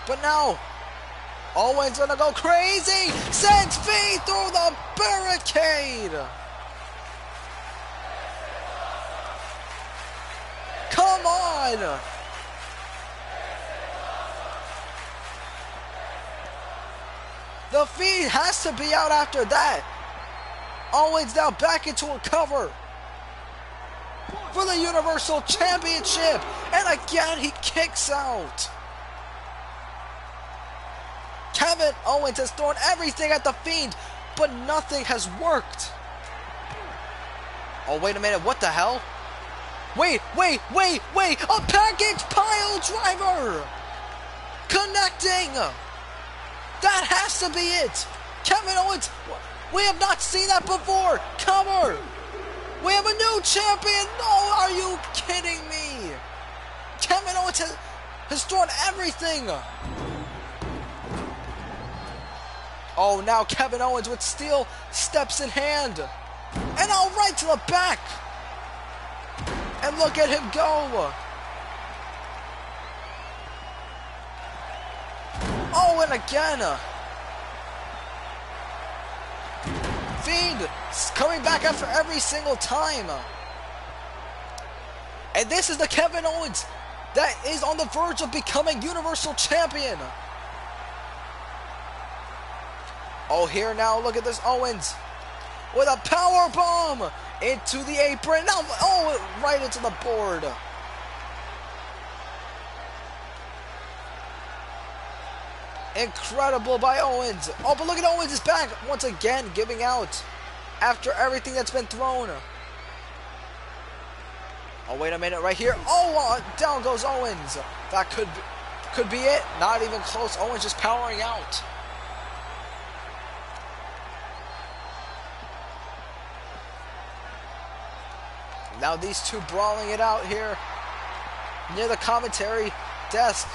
But now, Owens gonna go crazy. Sends Fiend through the barricade. Come on. The Fiend has to be out after that. Owens now back into a cover for the Universal Championship. And again, he kicks out. Kevin Owens has thrown everything at the Fiend, but nothing has worked. Oh, wait a minute. What the hell? Wait. A package pile driver. Connecting. That has to be it. Kevin Owens, we have not seen that before. Cover. We have a new champion. No, are you kidding me? Kevin Owens has thrown everything. Oh, now Kevin Owens with steel steps in hand. And now right to the back. And look at him go. Oh, and again. Fiend coming back after every single time. And this is the Kevin Owens that is on the verge of becoming Universal Champion. Oh, here now, look at this Owens with a power bomb into the apron. Now, oh, right into the board. Incredible by Owens. Oh, but look at Owens is back once again, giving out after everything that's been thrown. Oh, wait a minute, right here. Oh, down goes Owens. That could be it. Not even close. Owens just powering out. Now these two brawling it out here near the commentary desk.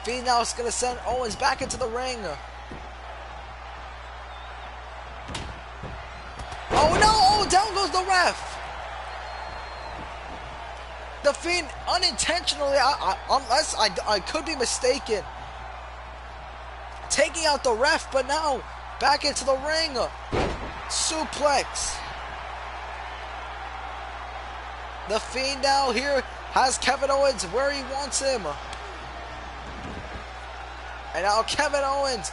Fiend now is going to send Owens back into the ring. Oh no! Oh, down goes the ref. The Fiend unintentionally, unless I could be mistaken, taking out the ref, but now back into the ring. Suplex. The Fiend now here has Kevin Owens where he wants him. And now Kevin Owens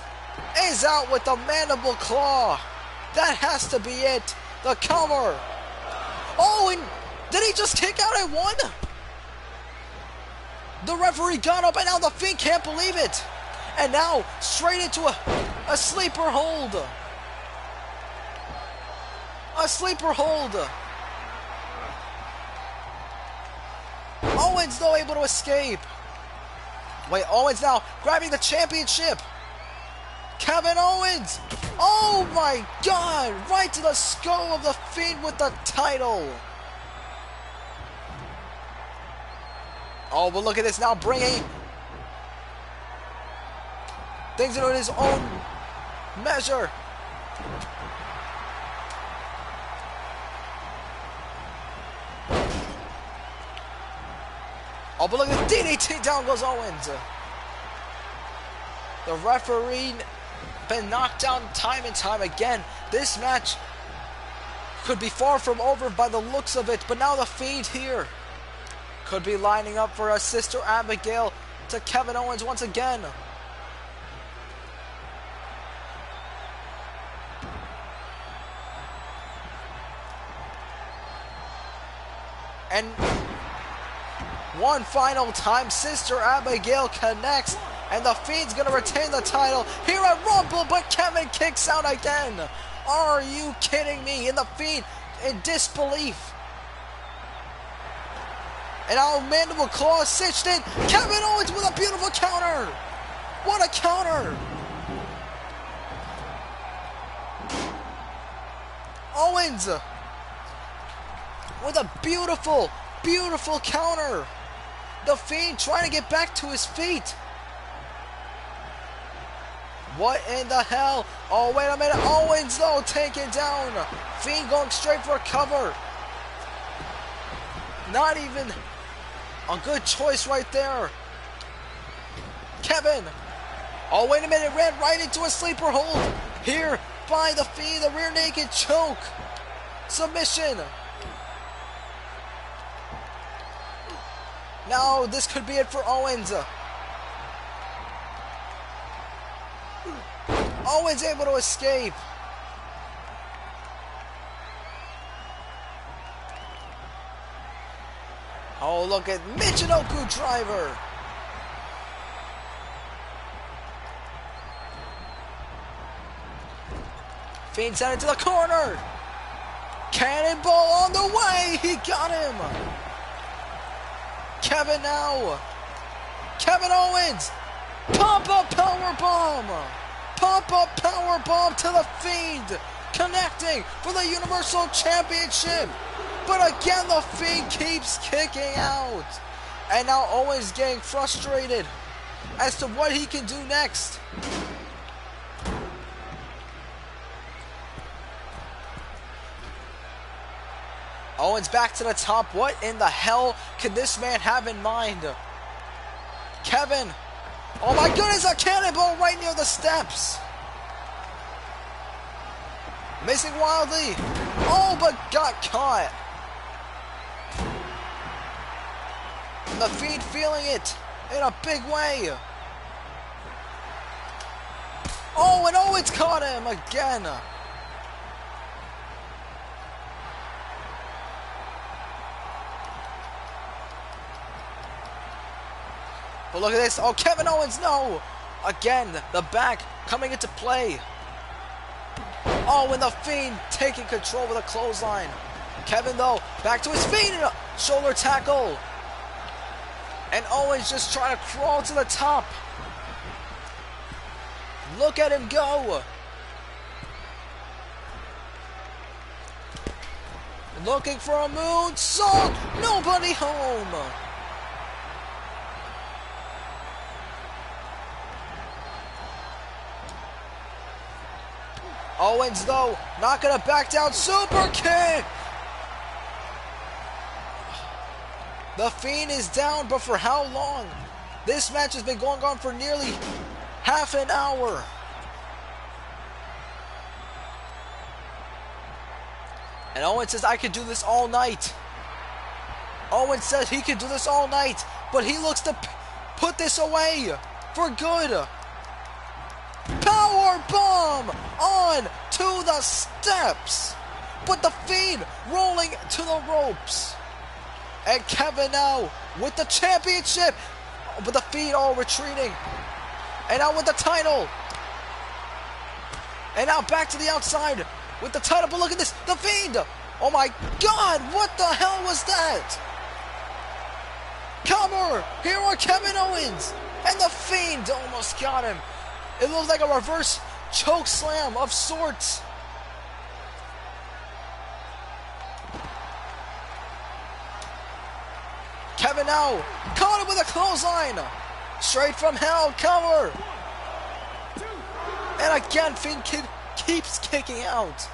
is out with the mandible claw. That has to be it. The cover. Oh, and did he just kick out at 1? The referee got up and now the Fiend can't believe it. And now straight into a sleeper hold. A sleeper hold. Owens though able to escape. Wait, Owens now grabbing the championship. Kevin Owens. Oh my God. Right to the skull of the Fiend with the title. Oh, but look at this now, bringing things into his own measure. Oh, but look at the DDT, down goes Owens. The referee been knocked down time and time again. This match could be far from over by the looks of it, but now the Fiend here could be lining up for a Sister Abigail to Kevin Owens once again. And One final time, Sister Abigail connects, and the Fiend's gonna retain the title here at Rumble, but Kevin kicks out again. Are you kidding me? And the Fiend in disbelief. And now Mandible Claw cinched in. Kevin Owens with a beautiful counter. What a counter. Owens with a beautiful, beautiful counter. The Fiend trying to get back to his feet. What in the hell? Oh, wait a minute. Owens, though, taken down. Fiend going straight for a cover. Not even a good choice right there. Kevin. Oh, wait a minute. Ran right into a sleeper hold. Here by the Fiend. The rear naked choke. Submission. Now, this could be it for Owens. Owens able to escape. Oh, look at Michinoku driver. Fiend sent it to the corner. Cannonball on the way. He got him. Kevin now. Kevin Owens. Pop-up powerbomb. Pop-up powerbomb to the Fiend. Connecting for the Universal Championship. But again, the Fiend keeps kicking out. And now Owens getting frustrated as to what he can do next. Owens back to the top. What in the hell can this man have in mind? Kevin. Oh my goodness, a cannonball right near the steps. Missing wildly. Oh, but got caught. The Fiend feeling it in a big way. Oh, and Owens caught him again. But look at this. Oh, Kevin Owens, no. Again, the back coming into play. Oh, and the Fiend taking control with a clothesline. Kevin, though, back to his feet. Shoulder tackle. And Owens just trying to crawl to the top. Look at him go. Looking for a moonsault. Nobody home. Owens, though, not going to back down. Super kick. The Fiend is down, but for how long? This match has been going on for nearly half an hour. And Owens says, I could do this all night. Owens says he could do this all night, but he looks to put this away for good. Power bomb on to the steps, but the Fiend rolling to the ropes. And Kevin now with the championship, but the Fiend all retreating. And now with the title. And now back to the outside with the title. But look at this, the Fiend. Oh my God, what the hell was that? Cover, here are Kevin Owens. And the Fiend almost got him. It looks like a reverse choke slam of sorts. Kevin now caught him with a clothesline. Straight from hell, cover. And again, Fiend keeps kicking out.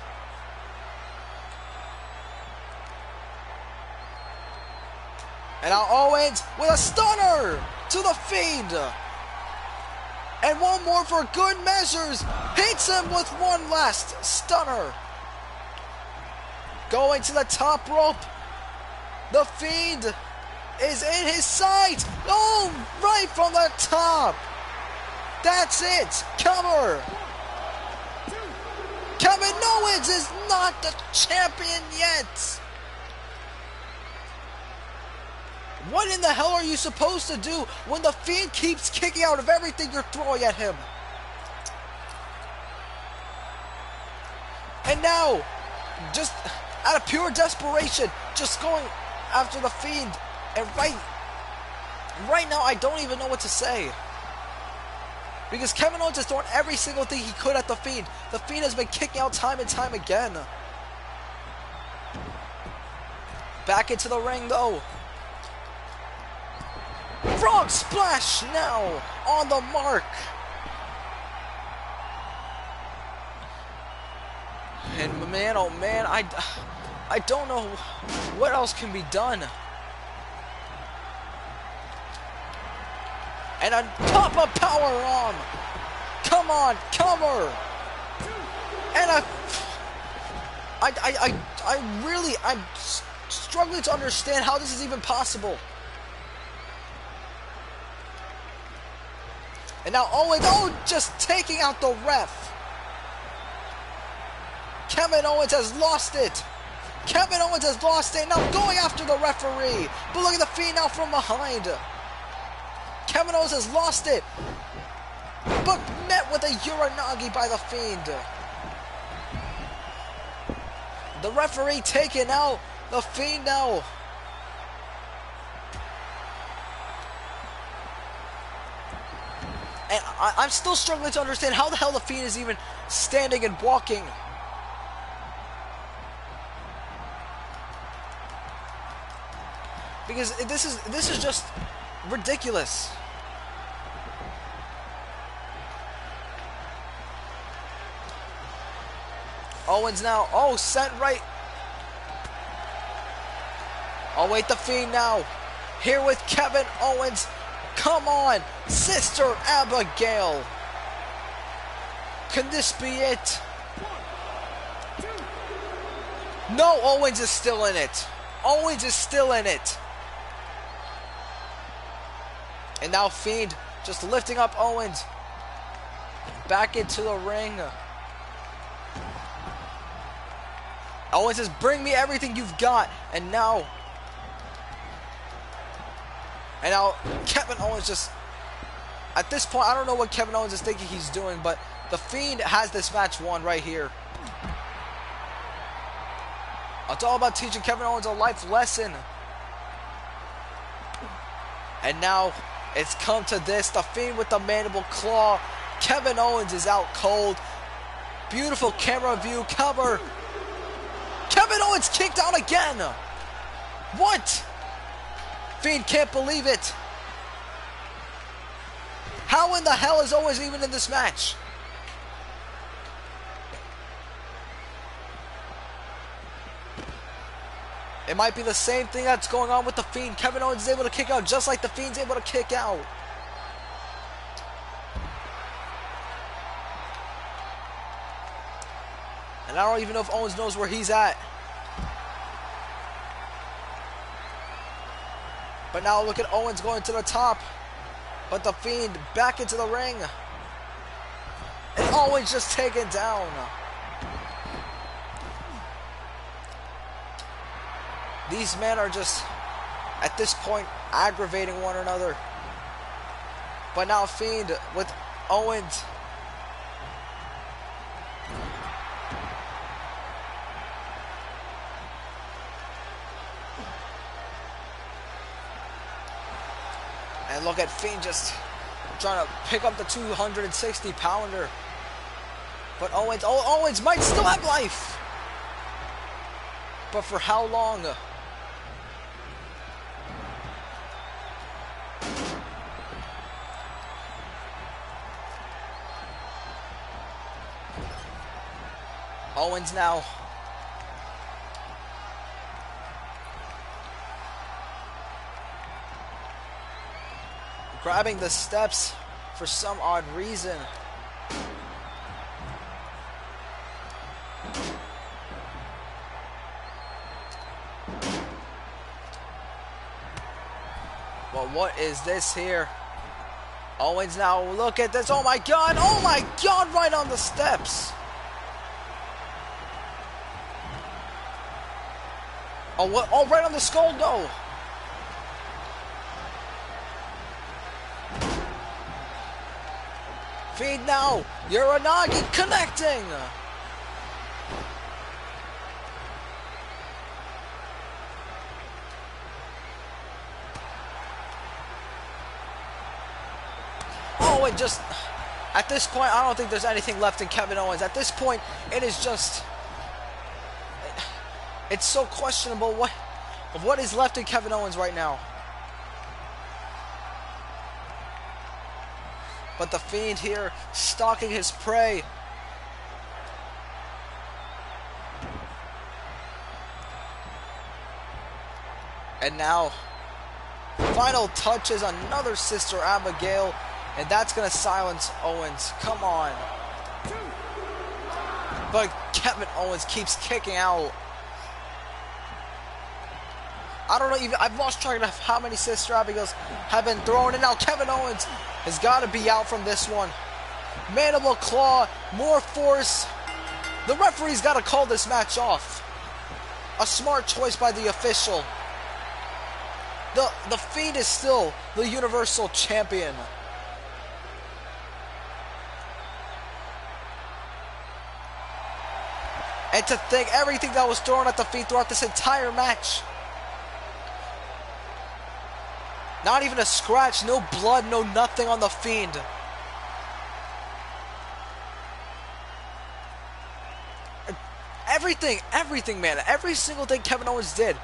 And now Owens with a stunner to the Fiend. And one more for good measures. Hits him with one last stunner. Going to the top rope. The Fiend is in his sight. Oh, right from the top. That's it. Cover. Kevin Owens is not the champion yet. What in the hell are you supposed to do when the Fiend keeps kicking out of everything you're throwing at him? And now, just out of pure desperation, just going after the Fiend. And right now, I don't even know what to say. Because Kevin Owens has thrown every single thing he could at the Fiend. The Fiend has been kicking out time and time again. Back into the ring, though. Frog splash now on the mark. And man, oh man, I don't know what else can be done. And on top of power arm. Come on, cover. And I'm struggling to understand how this is even possible. And now Owens, just taking out the ref. Kevin Owens has lost it. Kevin Owens has lost it. Now going after the referee. But look at the Fiend now from behind. Kevin Owens has lost it. But met with a Uranagi by the Fiend. The referee taking out the Fiend now. And I'm still struggling to understand how the hell the Fiend is even standing and walking. Because this is just ridiculous. Owens now, sent right. Oh wait, the Fiend now. Here with Kevin Owens. Come on, Sister Abigail. Can this be it? No, Owens is still in it. Owens is still in it. And now Fiend just lifting up Owens. Back into the ring. Owens says, bring me everything you've got. And now Kevin Owens just, at this point, I don't know what Kevin Owens is thinking he's doing, but the Fiend has this match won right here. It's all about teaching Kevin Owens a life lesson. And now it's come to this. The Fiend with the mandible claw. Kevin Owens is out cold. Beautiful camera view cover. Kevin Owens kicked out again. What? Fiend can't believe it. How in the hell is Owens even in this match? It might be the same thing that's going on with the Fiend. Kevin Owens is able to kick out just like the Fiend's able to kick out. And I don't even know if Owens knows where he's at. But now look at Owens going to the top. But the Fiend back into the ring. And Owens just taken down. These men are just, at this point, aggravating one another. But now Fiend with Owens. And look at Fiend just trying to pick up the 260-pounder. But Owens might still have life. But for how long? Owens now. Grabbing the steps for some odd reason. Well, what is this here? Owens now, look at this. Oh my God, right on the steps. Oh, what? Oh, right on the skull, no. Feed now. Uranagi connecting. Oh, and just at this point, I don't think there's anything left in Kevin Owens. At this point, it is just, it's so questionable what is left in Kevin Owens right now. But the Fiend here, stalking his prey. And now, final touches, another Sister Abigail. And that's going to silence Owens. Come on. But Kevin Owens keeps kicking out. I don't know, even I've lost track of how many Sister Abigails have been thrown. And now Kevin Owens has got to be out from this one. Mandible Claw, more force. The referee's got to call this match off. A smart choice by the official. The Fiend is still the Universal Champion. And to think everything that was thrown at the Fiend throughout this entire match. Not even a scratch, no blood, no nothing on the Fiend. Everything, man. Every single thing Kevin Owens did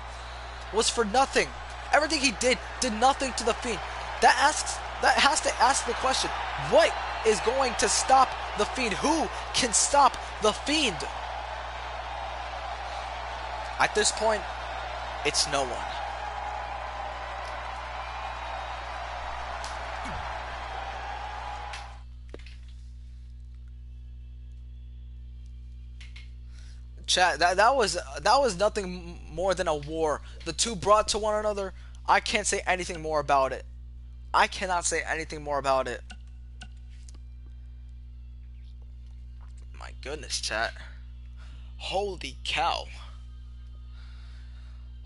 was for nothing. Everything he did nothing to the Fiend. That has to ask the question, what is going to stop the Fiend? Who can stop the Fiend? At this point, it's no one. Chat, that was nothing more than a war. The two brought to one another. I can't say anything more about it. I cannot say anything more about it. My goodness, chat. Holy cow.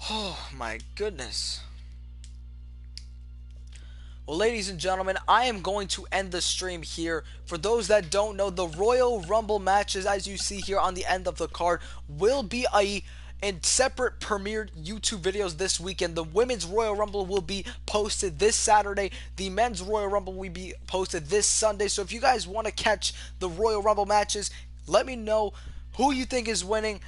Oh my goodness. Well, ladies and gentlemen, I am going to end the stream here. For those that don't know, the Royal Rumble matches, as you see here on the end of the card, will be in separate premiered YouTube videos this weekend. The Women's Royal Rumble will be posted this Saturday. The Men's Royal Rumble will be posted this Sunday. So if you guys want to catch the Royal Rumble matches, let me know who you think is winning.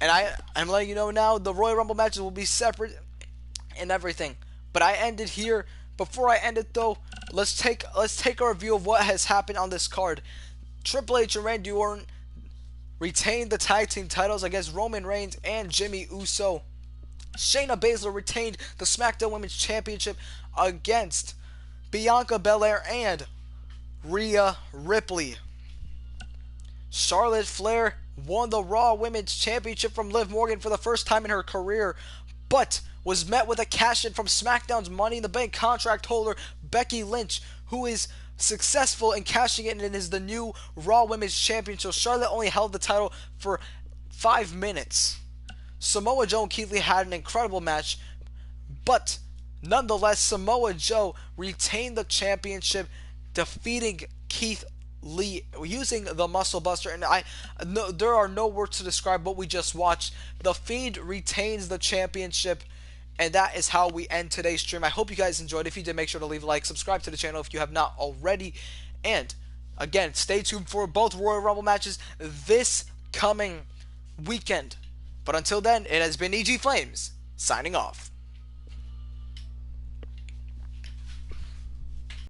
And I'm letting you know now, the Royal Rumble matches will be separate and everything. But I ended here. Before I end it though, let's take a review of what has happened on this card. Triple H and Randy Orton retained the tag team titles against Roman Reigns and Jimmy Uso. Shayna Baszler retained the SmackDown Women's Championship against Bianca Belair and Rhea Ripley. Charlotte Flair won the Raw Women's Championship from Liv Morgan for the first time in her career, but was met with a cash-in from SmackDown's Money in the Bank contract holder, Becky Lynch, who is successful in cashing in and is the new Raw Women's Champion. So Charlotte only held the title for 5 minutes. Samoa Joe and Keith Lee had an incredible match, but nonetheless, Samoa Joe retained the championship, defeating Keith Lee using the Muscle Buster. And there are no words to describe what we just watched. The Fiend retains the championship. And that is how we end today's stream. I hope you guys enjoyed. If you did, make sure to leave a like, subscribe to the channel if you have not already. And again, stay tuned for both Royal Rumble matches this coming weekend. But until then, it has been EG Flames, signing off.